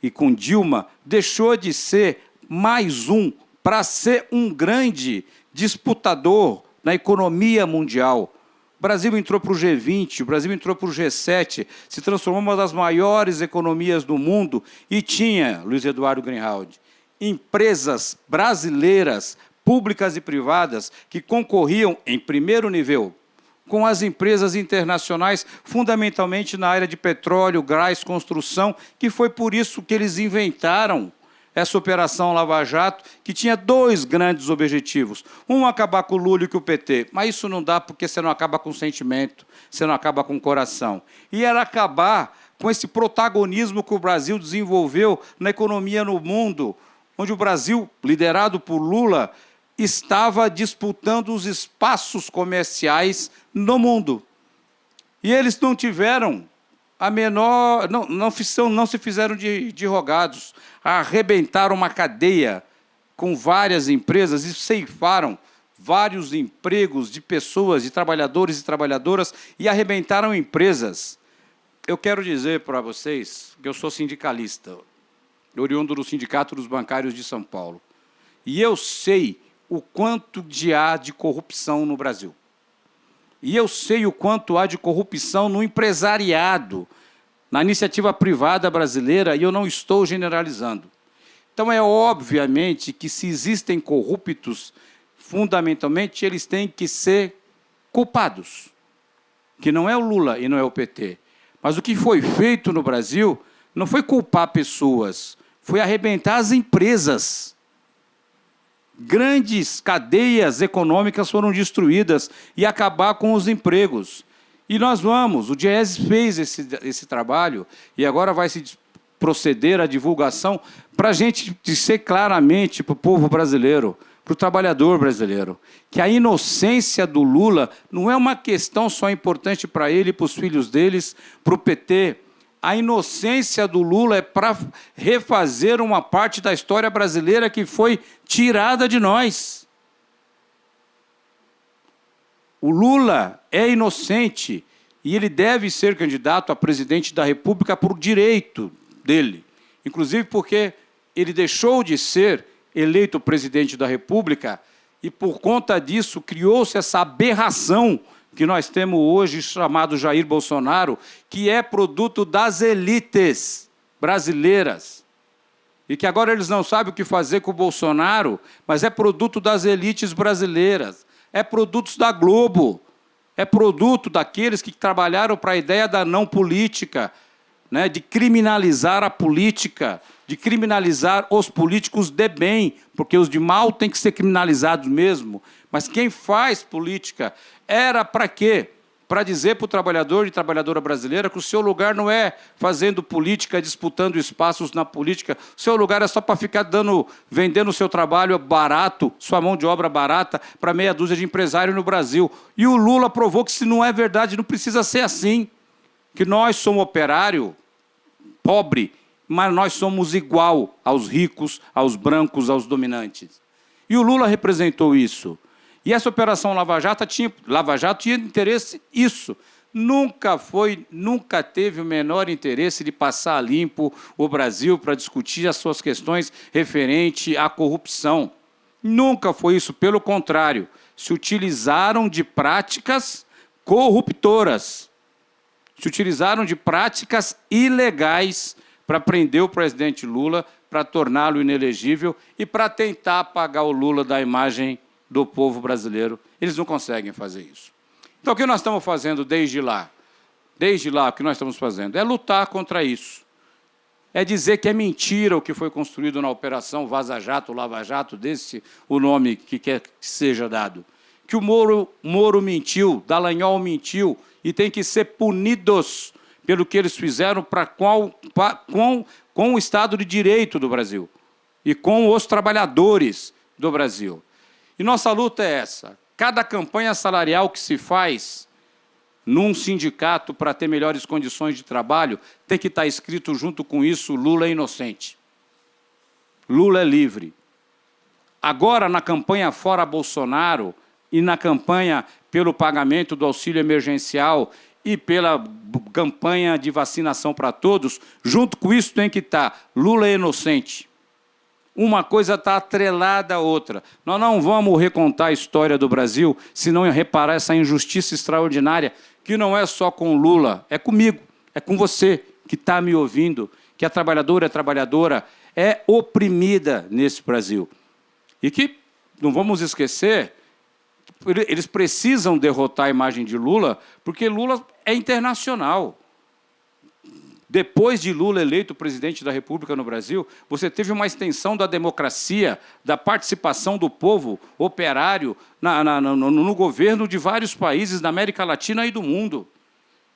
e com Dilma, deixou de ser mais um para ser um grande disputador na economia mundial. O Brasil entrou para o G20, o Brasil entrou para o G7, se transformou em uma das maiores economias do mundo e tinha, Luiz Eduardo Greenhalgh, empresas brasileiras, públicas e privadas, que concorriam em primeiro nível com as empresas internacionais, fundamentalmente na área de petróleo, gás, construção, que foi por isso que eles inventaram essa operação Lava Jato, que tinha 2 grandes objetivos. Um, acabar com o Lula e com o PT. Mas isso não dá porque você não acaba com o sentimento, você não acaba com o coração. E era acabar com esse protagonismo que o Brasil desenvolveu na economia no mundo, onde o Brasil, liderado por Lula, estava disputando os espaços comerciais no mundo. E eles não tiveram a menor... Não se fizeram de rogados. Arrebentaram uma cadeia com várias empresas e ceifaram vários empregos de pessoas, de trabalhadores e trabalhadoras, e arrebentaram empresas. Eu quero dizer para vocês que eu sou sindicalista, oriundo do Sindicato dos Bancários de São Paulo. E eu sei o quanto há de corrupção no Brasil. E eu sei o quanto há de corrupção no empresariado, na iniciativa privada brasileira, e eu não estou generalizando. Então, é obviamente que, se existem corruptos, fundamentalmente, eles têm que ser culpados, que não é o Lula e não é o PT. Mas o que foi feito no Brasil não foi culpar pessoas, foi arrebentar as empresas. Grandes cadeias econômicas foram destruídas e acabar com os empregos. E nós o Diese fez esse trabalho e agora vai se proceder à divulgação para a gente dizer claramente para o povo brasileiro, para o trabalhador brasileiro, que a inocência do Lula não é uma questão só importante para ele, para os filhos deles, para o PT. A inocência do Lula é para refazer uma parte da história brasileira que foi tirada de nós. O Lula é inocente e ele deve ser candidato a presidente da República por direito dele, inclusive porque ele deixou de ser eleito presidente da República e, por conta disso, criou-se essa aberração que nós temos hoje, chamado Jair Bolsonaro, que é produto das elites brasileiras. E que agora eles não sabem o que fazer com o Bolsonaro, mas é produto das elites brasileiras, é produto da Globo, é produto daqueles que trabalharam para a ideia da não política, né, de criminalizar a política, de criminalizar os políticos de bem, porque os de mal têm que ser criminalizados mesmo. Mas quem faz política era para quê? Para dizer para o trabalhador e trabalhadora brasileira que o seu lugar não é fazendo política, disputando espaços na política. O seu lugar é só para ficar vendendo o seu trabalho barato, sua mão de obra barata, para meia dúzia de empresários no Brasil. E o Lula provou que, se não é verdade, não precisa ser assim. Que nós somos operário, pobre, mas nós somos igual aos ricos, aos brancos, aos dominantes. E o Lula representou isso. E essa Operação Lava Jato tinha interesse nisso. Nunca teve o menor interesse de passar limpo o Brasil para discutir as suas questões referentes à corrupção. Nunca foi isso, pelo contrário. Se utilizaram de práticas corruptoras. Se utilizaram de práticas ilegais para prender o presidente Lula, para torná-lo inelegível e para tentar apagar o Lula da imagem do povo brasileiro. Eles não conseguem fazer isso. Então, o que nós estamos fazendo desde lá? Desde lá, o que nós estamos fazendo é lutar contra isso. É dizer que é mentira o que foi construído na Operação Vaza Jato, Lava Jato, desse o nome que quer que seja dado. Que o Moro mentiu, Dallagnol mentiu, e tem que ser punidos pelo que eles fizeram com o Estado de Direito do Brasil e com os trabalhadores do Brasil. E nossa luta é essa. Cada campanha salarial que se faz num sindicato para ter melhores condições de trabalho tem que estar escrito junto com isso: Lula é inocente. Lula é livre. Agora, na campanha Fora Bolsonaro e na campanha pelo pagamento do auxílio emergencial e pela campanha de vacinação para todos, junto com isso tem que estar: Lula é inocente. Uma coisa está atrelada à outra. Nós não vamos recontar a história do Brasil se não reparar essa injustiça extraordinária, que não é só com o Lula, é comigo, é com você que está me ouvindo, que a trabalhadora é oprimida nesse Brasil. E que, não vamos esquecer, eles precisam derrotar a imagem de Lula, porque Lula é internacional. Depois de Lula eleito presidente da República no Brasil, você teve uma extensão da democracia, da participação do povo operário no governo de vários países da América Latina e do mundo.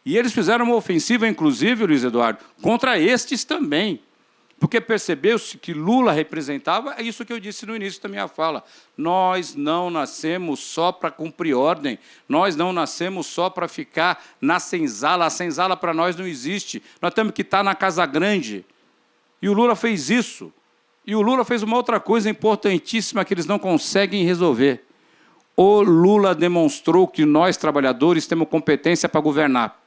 E eles fizeram uma ofensiva, inclusive, Luiz Eduardo, contra estes também. Porque percebeu-se que Lula representava, é isso que eu disse no início da minha fala. Nós não nascemos só para cumprir ordem, nós não nascemos só para ficar na senzala. A senzala para nós não existe, nós temos que estar na casa grande. E o Lula fez isso. E o Lula fez uma outra coisa importantíssima que eles não conseguem resolver. O Lula demonstrou que nós, trabalhadores, temos competência para governar.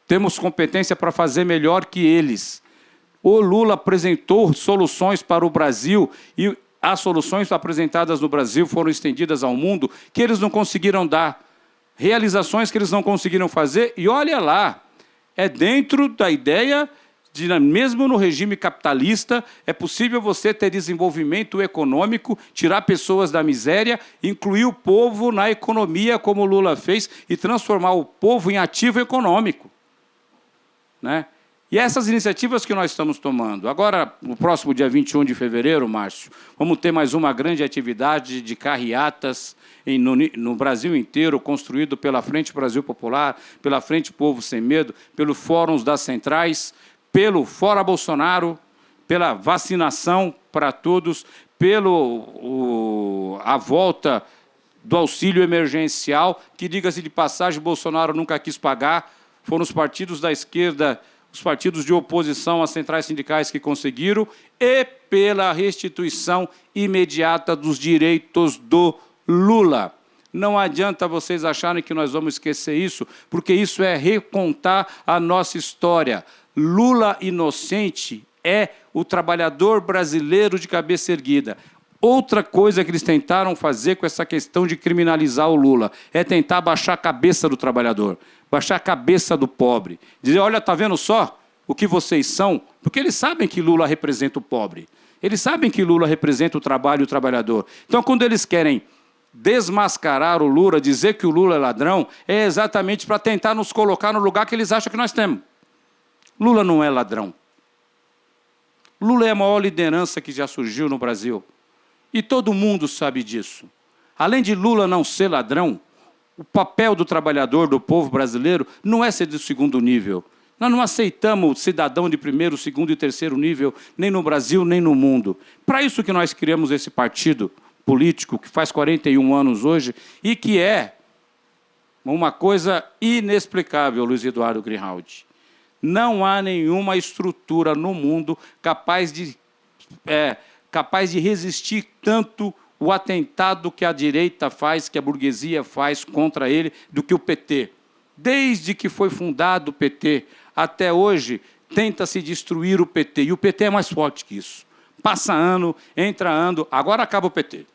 Temos competência para fazer melhor que eles. O Lula apresentou soluções para o Brasil e as soluções apresentadas no Brasil foram estendidas ao mundo que eles não conseguiram dar. Realizações que eles não conseguiram fazer. E olha lá, é dentro da ideia de, mesmo no regime capitalista, é possível você ter desenvolvimento econômico, tirar pessoas da miséria, incluir o povo na economia, como o Lula fez, e transformar o povo em ativo econômico. Né? E essas iniciativas que nós estamos tomando. Agora, no próximo dia 21 de fevereiro, Márcio, vamos ter mais uma grande atividade de carreatas no Brasil inteiro, construído pela Frente Brasil Popular, pela Frente Povo Sem Medo, pelo Fóruns das Centrais, pelo Fora Bolsonaro, pela vacinação para todos, a volta do auxílio emergencial, que, diga-se de passagem, Bolsonaro nunca quis pagar, foram os partidos da esquerda, os partidos de oposição às centrais sindicais que conseguiram, e pela restituição imediata dos direitos do Lula. Não adianta vocês acharem que nós vamos esquecer isso, porque isso é recontar a nossa história. Lula inocente é o trabalhador brasileiro de cabeça erguida. Outra coisa que eles tentaram fazer com essa questão de criminalizar o Lula é tentar baixar a cabeça do trabalhador, baixar a cabeça do pobre. Dizer, olha, está vendo só o que vocês são? Porque eles sabem que Lula representa o pobre. Eles sabem que Lula representa o trabalho e o trabalhador. Então, quando eles querem desmascarar o Lula, dizer que o Lula é ladrão, é exatamente para tentar nos colocar no lugar que eles acham que nós temos. Lula não é ladrão. Lula é a maior liderança que já surgiu no Brasil. E todo mundo sabe disso. Além de Lula não ser ladrão, o papel do trabalhador, do povo brasileiro, não é ser de segundo nível. Nós não aceitamos cidadão de primeiro, segundo e terceiro nível, nem no Brasil, nem no mundo. Para isso que nós criamos esse partido político, que faz 41 anos hoje, e que é uma coisa inexplicável, Luiz Eduardo Grijaldi. Não há nenhuma estrutura no mundo capaz de resistir tanto o atentado que a direita faz, que a burguesia faz contra ele, do que o PT. Desde que foi fundado o PT, até hoje, tenta-se destruir o PT. E o PT é mais forte que isso. Passa ano, entra ano, agora acaba o PT.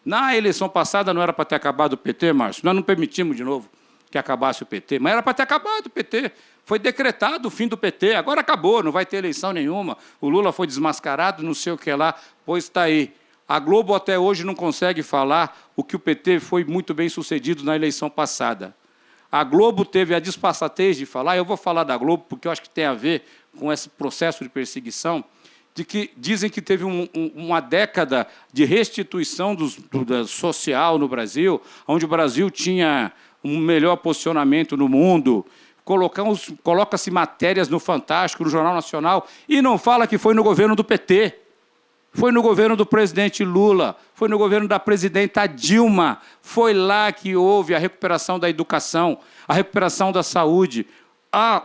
Na eleição passada não era para ter acabado o PT, Márcio. Nós não permitimos de novo que acabasse o PT, mas era para ter acabado o PT. Foi decretado o fim do PT, agora acabou, não vai ter eleição nenhuma. O Lula foi desmascarado, não sei o que lá, pois está aí. A Globo até hoje não consegue falar o que o PT foi muito bem sucedido na eleição passada. A Globo teve a disfarçatez de falar, eu vou falar da Globo porque eu acho que tem a ver com esse processo de perseguição, de que dizem que teve uma década de restituição do social no Brasil, onde o Brasil tinha um melhor posicionamento no mundo, coloca-se matérias no Fantástico, no Jornal Nacional, e não fala que foi no governo do PT. Foi no governo do presidente Lula, foi no governo da presidenta Dilma. Foi lá que houve a recuperação da educação, a recuperação da saúde,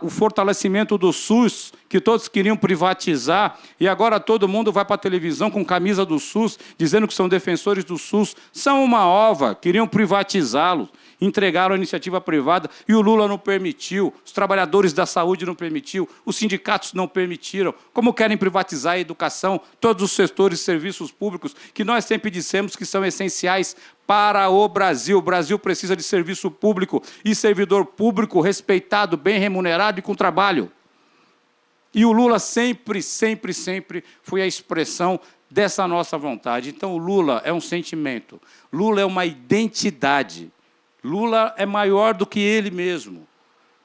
o fortalecimento do SUS, que todos queriam privatizar, e agora todo mundo vai para a televisão com camisa do SUS, dizendo que são defensores do SUS. São uma ova, queriam privatizá-lo, entregaram a iniciativa privada, e o Lula não permitiu, os trabalhadores da saúde não permitiu, os sindicatos não permitiram. Como querem privatizar a educação, todos os setores de serviços públicos, que nós sempre dissemos que são essenciais para o Brasil. O Brasil precisa de serviço público e servidor público respeitado, bem remunerado e com trabalho. E o Lula sempre, sempre, sempre foi a expressão dessa nossa vontade. Então, o Lula é um sentimento, Lula é uma identidade, Lula é maior do que ele mesmo.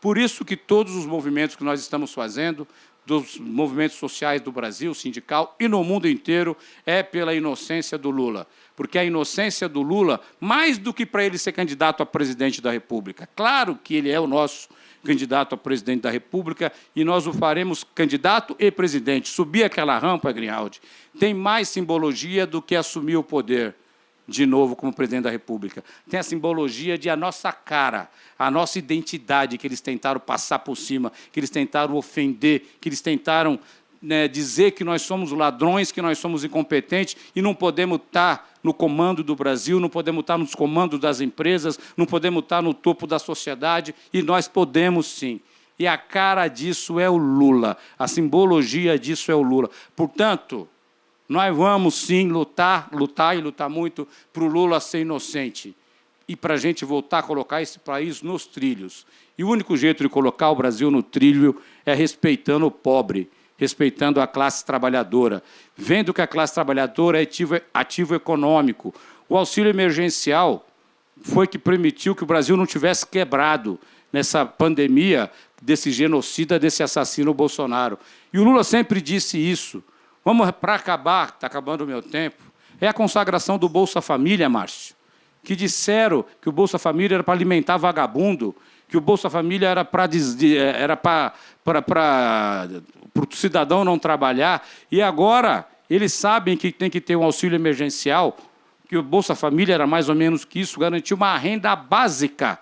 Por isso que todos os movimentos que nós estamos fazendo, dos movimentos sociais do Brasil, sindical e no mundo inteiro, é pela inocência do Lula. Porque a inocência do Lula, mais do que para ele ser candidato a presidente da República, claro que ele é o nosso candidato a presidente da República, e nós o faremos candidato e presidente. Subir aquela rampa, Grijaldi, tem mais simbologia do que assumir o poder de novo como presidente da República. Tem a simbologia de a nossa cara, a nossa identidade, que eles tentaram passar por cima, que eles tentaram ofender, que eles tentaram, né, dizer que nós somos ladrões, que nós somos incompetentes e não podemos estar no comando do Brasil, não podemos estar nos comandos das empresas, não podemos estar no topo da sociedade, e nós podemos sim. E a cara disso é o Lula, a simbologia disso é o Lula. Portanto, nós vamos sim lutar e lutar muito para o Lula ser inocente e para a gente voltar a colocar esse país nos trilhos. E o único jeito de colocar o Brasil no trilho é respeitando o pobre, respeitando a classe trabalhadora, vendo que a classe trabalhadora é ativo econômico. O auxílio emergencial foi que permitiu que o Brasil não tivesse quebrado nessa pandemia desse genocida, desse assassino Bolsonaro. E o Lula sempre disse isso. Vamos, para acabar, está acabando o meu tempo, é a consagração do Bolsa Família, Márcio, que disseram que o Bolsa Família era para alimentar vagabundo, que o Bolsa Família era para o cidadão não trabalhar, e agora eles sabem que tem que ter um auxílio emergencial, que o Bolsa Família era mais ou menos que isso, garantir uma renda básica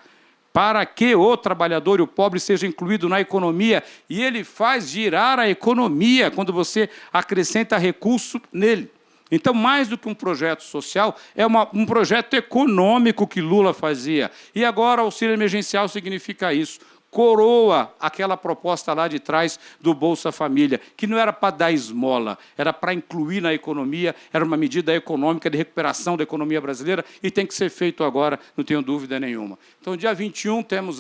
para que o trabalhador e o pobre seja incluído na economia, e ele faz girar a economia quando você acrescenta recurso nele. Então, mais do que um projeto social, é um projeto econômico que Lula fazia. E agora o auxílio emergencial significa isso. Coroa aquela proposta lá de trás do Bolsa Família, que não era para dar esmola, era para incluir na economia, era uma medida econômica de recuperação da economia brasileira e tem que ser feito agora, não tenho dúvida nenhuma. Então, dia 21, temos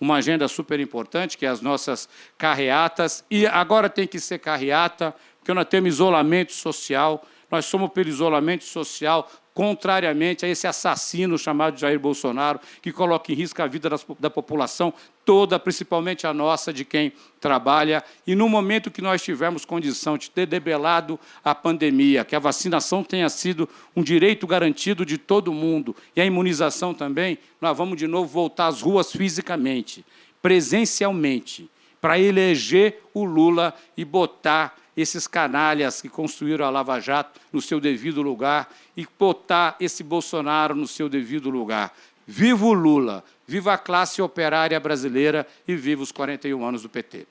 uma agenda super importante, que é as nossas carreatas, e agora tem que ser carreata, porque nós temos isolamento social, nós somos pelo isolamento social, contrariamente a esse assassino chamado Jair Bolsonaro, que coloca em risco a vida da população toda, principalmente a nossa, de quem trabalha. E no momento que nós tivermos condição de ter debelado a pandemia, que a vacinação tenha sido um direito garantido de todo mundo, e a imunização também, nós vamos de novo voltar às ruas fisicamente, presencialmente, para eleger o Lula e botar esses canalhas que construíram a Lava Jato no seu devido lugar e botar esse Bolsonaro no seu devido lugar. Viva o Lula, viva a classe operária brasileira e viva os 41 anos do PT.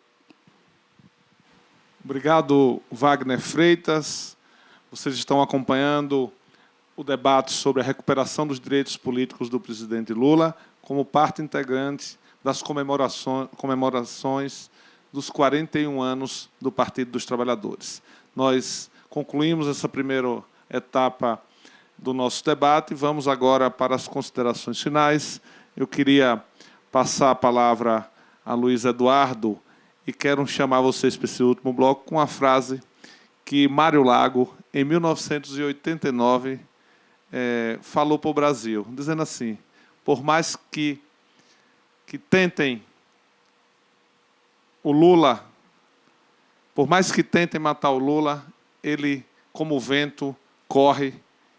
Obrigado, Wagner Freitas. Vocês estão acompanhando o debate sobre a recuperação dos direitos políticos do presidente Lula como parte integrante das comemorações dos 41 anos do Partido dos Trabalhadores. Nós concluímos essa primeira etapa do nosso debate. Vamos agora para as considerações finais. Eu queria passar a palavra a Luiz Eduardo e quero chamar vocês para esse último bloco com a frase que Mário Lago, em 1989, falou para o Brasil, dizendo assim: por mais que tentem o Lula, por mais que tentem matar o Lula, ele, como o vento, corre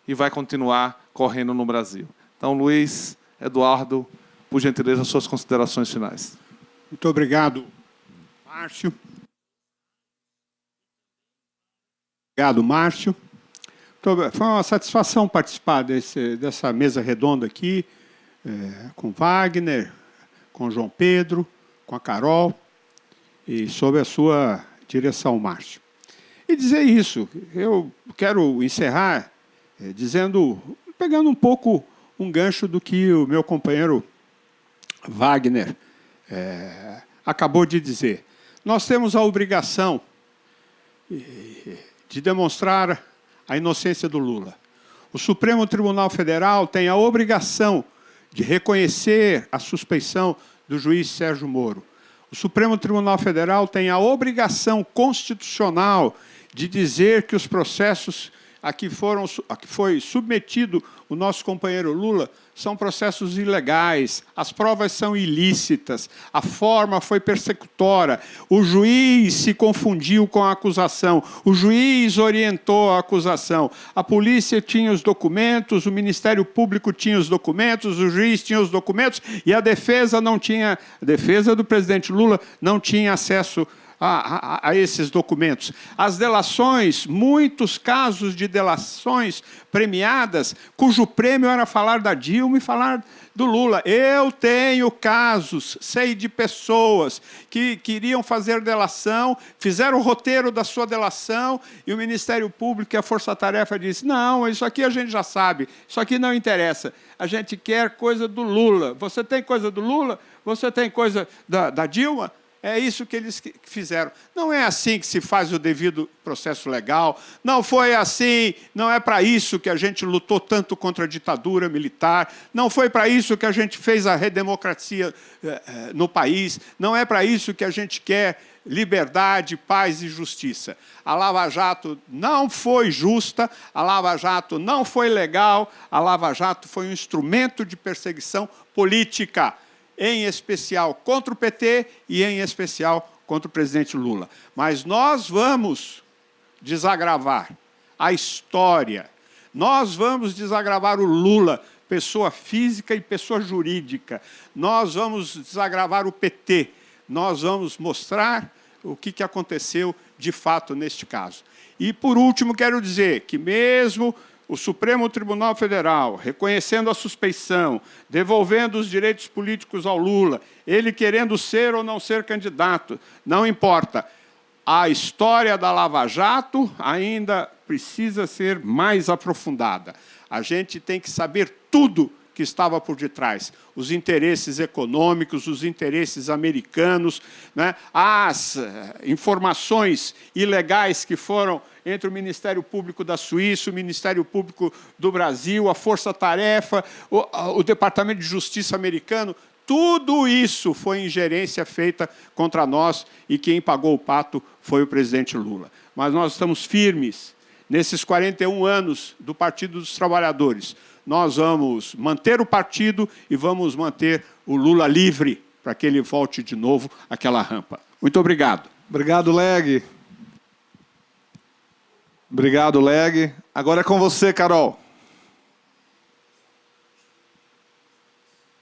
e vai continuar correndo no Brasil. Então, Luiz Eduardo, por gentileza, suas considerações finais. Muito obrigado, Márcio. Obrigado, Márcio. Foi uma satisfação participar dessa mesa redonda aqui, com Wagner, com João Pedro, com a Carol, e sob a sua direção, Márcio. E dizer isso, eu quero encerrar pegando um pouco um gancho do que o meu companheiro Wagner acabou de dizer. Nós temos a obrigação de demonstrar a inocência do Lula. O Supremo Tribunal Federal tem a obrigação de reconhecer a suspeição do juiz Sérgio Moro. O Supremo Tribunal Federal tem a obrigação constitucional de dizer que os processos a que foi submetido o nosso companheiro Lula são processos ilegais, as provas são ilícitas, a forma foi persecutória, o juiz se confundiu com a acusação, o juiz orientou a acusação, a polícia tinha os documentos, o Ministério Público tinha os documentos, o juiz tinha os documentos e a defesa não tinha, a defesa do presidente Lula não tinha acesso a esses documentos. As delações, muitos casos de delações premiadas, cujo prêmio era falar da Dilma e falar do Lula. Eu tenho casos, sei de pessoas que queriam fazer delação, fizeram o roteiro da sua delação e o Ministério Público e a Força Tarefa disse, não, isso aqui a gente já sabe, isso aqui não interessa, a gente quer coisa do Lula. Você tem coisa do Lula? Você tem coisa da Dilma? É isso que eles fizeram. Não é assim que se faz o devido processo legal. Não foi assim, não é para isso que a gente lutou tanto contra a ditadura militar. Não foi para isso que a gente fez a redemocracia no país. Não é para isso que a gente quer liberdade, paz e justiça. A Lava Jato não foi justa, a Lava Jato não foi legal, a Lava Jato foi um instrumento de perseguição política, em especial contra o PT e, em especial, contra o presidente Lula. Mas nós vamos desagravar a história, nós vamos desagravar o Lula, pessoa física e pessoa jurídica, nós vamos desagravar o PT, nós vamos mostrar o que aconteceu de fato neste caso. E, por último, quero dizer que mesmo o Supremo Tribunal Federal, reconhecendo a suspeição, devolvendo os direitos políticos ao Lula, ele querendo ser ou não ser candidato, não importa. A história da Lava Jato ainda precisa ser mais aprofundada. A gente tem que saber tudo que estava por detrás, os interesses econômicos, os interesses americanos, né? As informações ilegais que foram entre o Ministério Público da Suíça, o Ministério Público do Brasil, a Força Tarefa, o Departamento de Justiça americano, tudo isso foi ingerência feita contra nós e quem pagou o pato foi o presidente Lula. Mas nós estamos firmes nesses 41 anos do Partido dos Trabalhadores. Nós vamos manter o partido e vamos manter o Lula livre para que ele volte de novo àquela rampa. Muito obrigado. Obrigado, Leg. Obrigado, Leg. Agora é com você, Carol.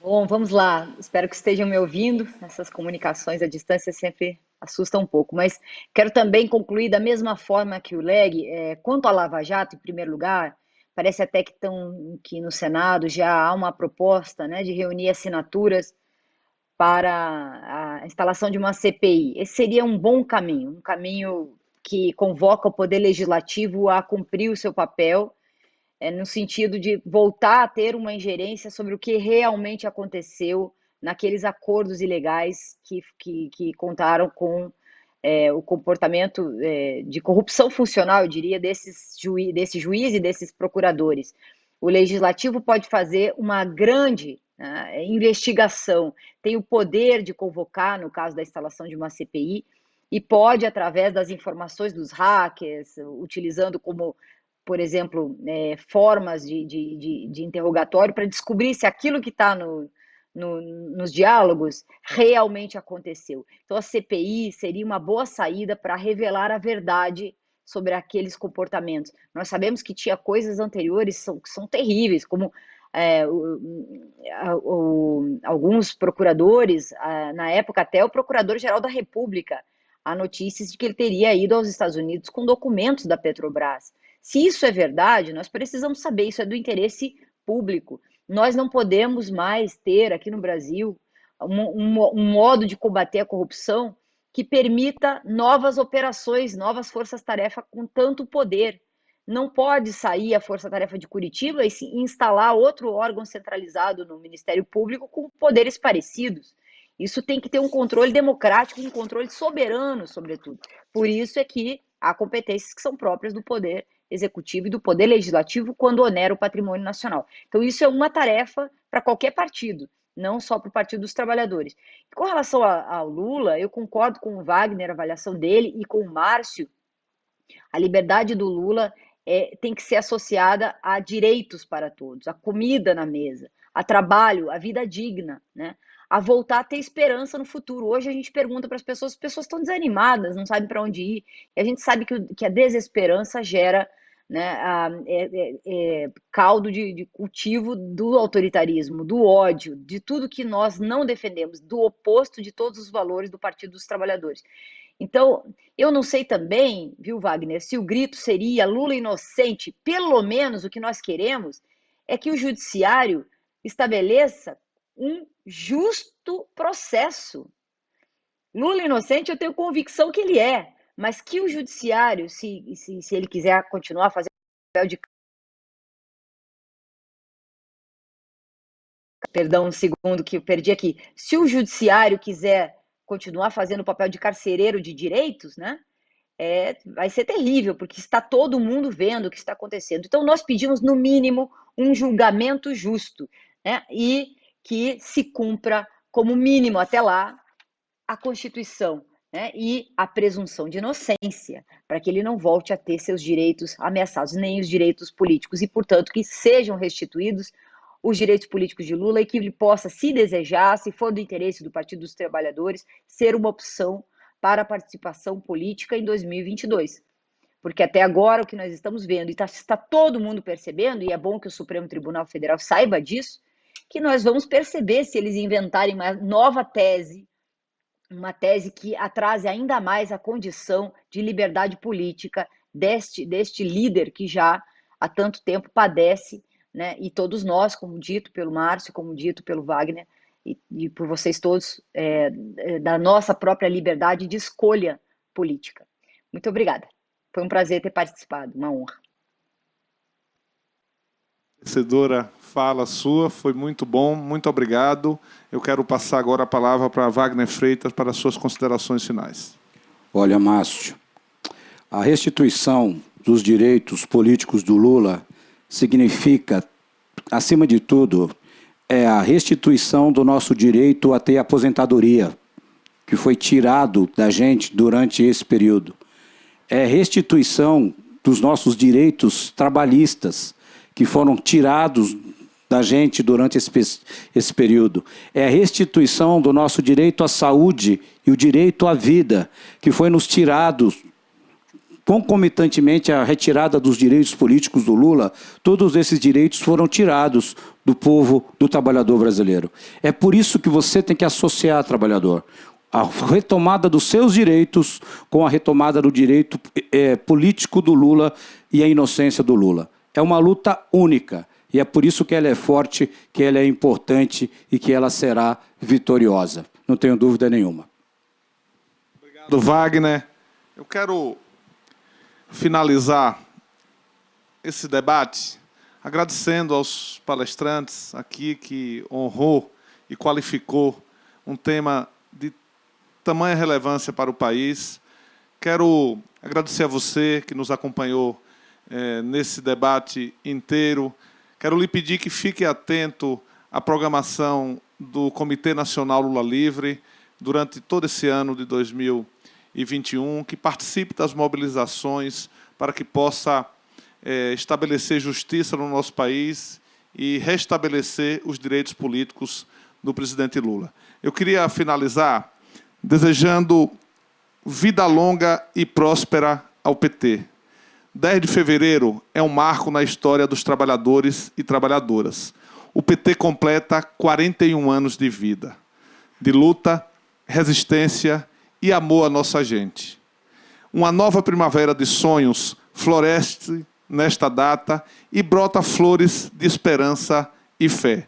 Bom, vamos lá. Espero que estejam me ouvindo. Essas comunicações à distância sempre assustam um pouco, mas quero também concluir da mesma forma que o Leg. Quanto à Lava Jato, em primeiro lugar, parece até que no Senado já há uma proposta, né, de reunir assinaturas para a instalação de uma CPI. Esse seria um bom caminho, um caminho que convoca o Poder Legislativo a cumprir o seu papel, no sentido de voltar a ter uma ingerência sobre o que realmente aconteceu naqueles acordos ilegais que contaram com o comportamento de corrupção funcional, eu diria, desse juiz e desses procuradores. O Legislativo pode fazer uma grande investigação, tem o poder de convocar, no caso da instalação de uma CPI, e pode, através das informações dos hackers, utilizando como, por exemplo, formas de interrogatório para descobrir se aquilo que está nos diálogos realmente aconteceu. Então, a CPI seria uma boa saída para revelar a verdade sobre aqueles comportamentos. Nós sabemos que tinha coisas anteriores que são terríveis, como alguns procuradores, na época até o Procurador-Geral da República, há notícias de que ele teria ido aos Estados Unidos com documentos da Petrobras. Se isso é verdade, nós precisamos saber, isso é do interesse público. Nós não podemos mais ter aqui no Brasil um modo de combater a corrupção que permita novas operações, novas forças-tarefa com tanto poder. Não pode sair a Força-Tarefa de Curitiba e se instalar outro órgão centralizado no Ministério Público com poderes parecidos. Isso tem que ter um controle democrático, um controle soberano, sobretudo. Por isso é que há competências que são próprias do Poder Executivo e do Poder Legislativo quando onera o patrimônio nacional. Então, isso é uma tarefa para qualquer partido, não só para o Partido dos Trabalhadores. Com relação ao Lula, eu concordo com o Wagner, a avaliação dele, e com o Márcio. A liberdade do Lula tem que ser associada a direitos para todos, a comida na mesa, a trabalho, a vida digna, né? A voltar a ter esperança no futuro. Hoje a gente pergunta para as pessoas estão desanimadas, não sabem para onde ir, e a gente sabe que a desesperança gera, né, caldo de cultivo do autoritarismo, do ódio, de tudo que nós não defendemos, do oposto de todos os valores do Partido dos Trabalhadores. Então, eu não sei também, viu, Wagner, se o grito seria Lula inocente. Pelo menos o que nós queremos é que o judiciário estabeleça um justo processo. Lula inocente, eu tenho convicção que ele é, mas que o judiciário, se ele quiser continuar fazendo o papel de... Perdão, um segundo que eu perdi aqui. Se o judiciário quiser continuar fazendo o papel de carcereiro de direitos, né? Vai ser terrível, porque está todo mundo vendo o que está acontecendo. Então, nós pedimos, no mínimo, um julgamento justo, né? E que se cumpra, como mínimo até lá, a Constituição, né? E a presunção de inocência, para que ele não volte a ter seus direitos ameaçados, nem os direitos políticos, e, portanto, que sejam restituídos os direitos políticos de Lula e que ele possa, se desejar, se for do interesse do Partido dos Trabalhadores, ser uma opção para a participação política em 2022. Porque até agora o que nós estamos vendo, e está todo mundo percebendo, e é bom que o Supremo Tribunal Federal saiba disso, que nós vamos perceber se eles inventarem uma nova tese, uma tese que atrase ainda mais a condição de liberdade política deste líder que já há tanto tempo padece, né? E todos nós, como dito pelo Márcio, como dito pelo Wagner, e por vocês todos, da nossa própria liberdade de escolha política. Muito obrigada. Foi um prazer ter participado, uma honra. Vencedora fala sua, foi muito bom, muito obrigado. Eu quero passar agora a palavra para Wagner Freitas para as suas considerações finais. Olha, Márcio, a restituição dos direitos políticos do Lula significa, acima de tudo, a restituição do nosso direito a ter aposentadoria, que foi tirado da gente durante esse período. É restituição dos nossos direitos trabalhistas, que foram tirados da gente durante esse período. É a restituição do nosso direito à saúde e o direito à vida, que foi nos tirado concomitantemente à retirada dos direitos políticos do Lula. Todos esses direitos foram tirados do povo, do trabalhador brasileiro. É por isso que você tem que associar, trabalhador, a retomada dos seus direitos com a retomada do direito político do Lula e a inocência do Lula. É uma luta única, e é por isso que ela é forte, que ela é importante e que ela será vitoriosa. Não tenho dúvida nenhuma. Obrigado, Wagner. Eu quero finalizar esse debate agradecendo aos palestrantes aqui que honrou e qualificou um tema de tamanha relevância para o país. Quero agradecer a você que nos acompanhou nesse debate inteiro. Quero lhe pedir que fique atento à programação do Comitê Nacional Lula Livre durante todo esse ano de 2021, que participe das mobilizações para que possa estabelecer justiça no nosso país e restabelecer os direitos políticos do presidente Lula. Eu queria finalizar desejando vida longa e próspera ao PT. 10 de fevereiro é um marco na história dos trabalhadores e trabalhadoras. O PT completa 41 anos de vida, de luta, resistência e amor à nossa gente. Uma nova primavera de sonhos floresce nesta data e brota flores de esperança e fé.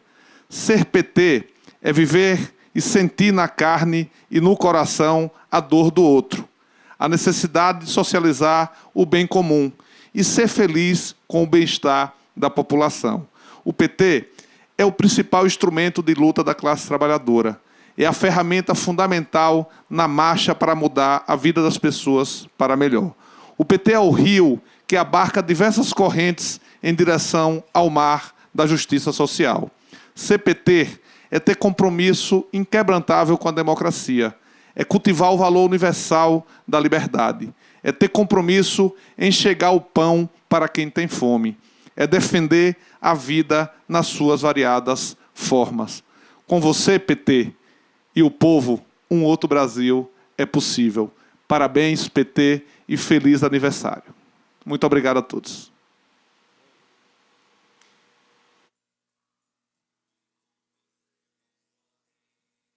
Ser PT é viver e sentir na carne e no coração a dor do outro, a necessidade de socializar o bem comum e ser feliz com o bem-estar da população. O PT é o principal instrumento de luta da classe trabalhadora. É a ferramenta fundamental na marcha para mudar a vida das pessoas para melhor. O PT é o rio que abarca diversas correntes em direção ao mar da justiça social. Ser PT é ter compromisso inquebrantável com a democracia. é cultivar o valor universal da liberdade, é ter compromisso em chegar o pão para quem tem fome, é defender a vida nas suas variadas formas. Com você, PT, e o povo, um outro Brasil é possível. Parabéns, PT, e feliz aniversário. Muito obrigado a todos.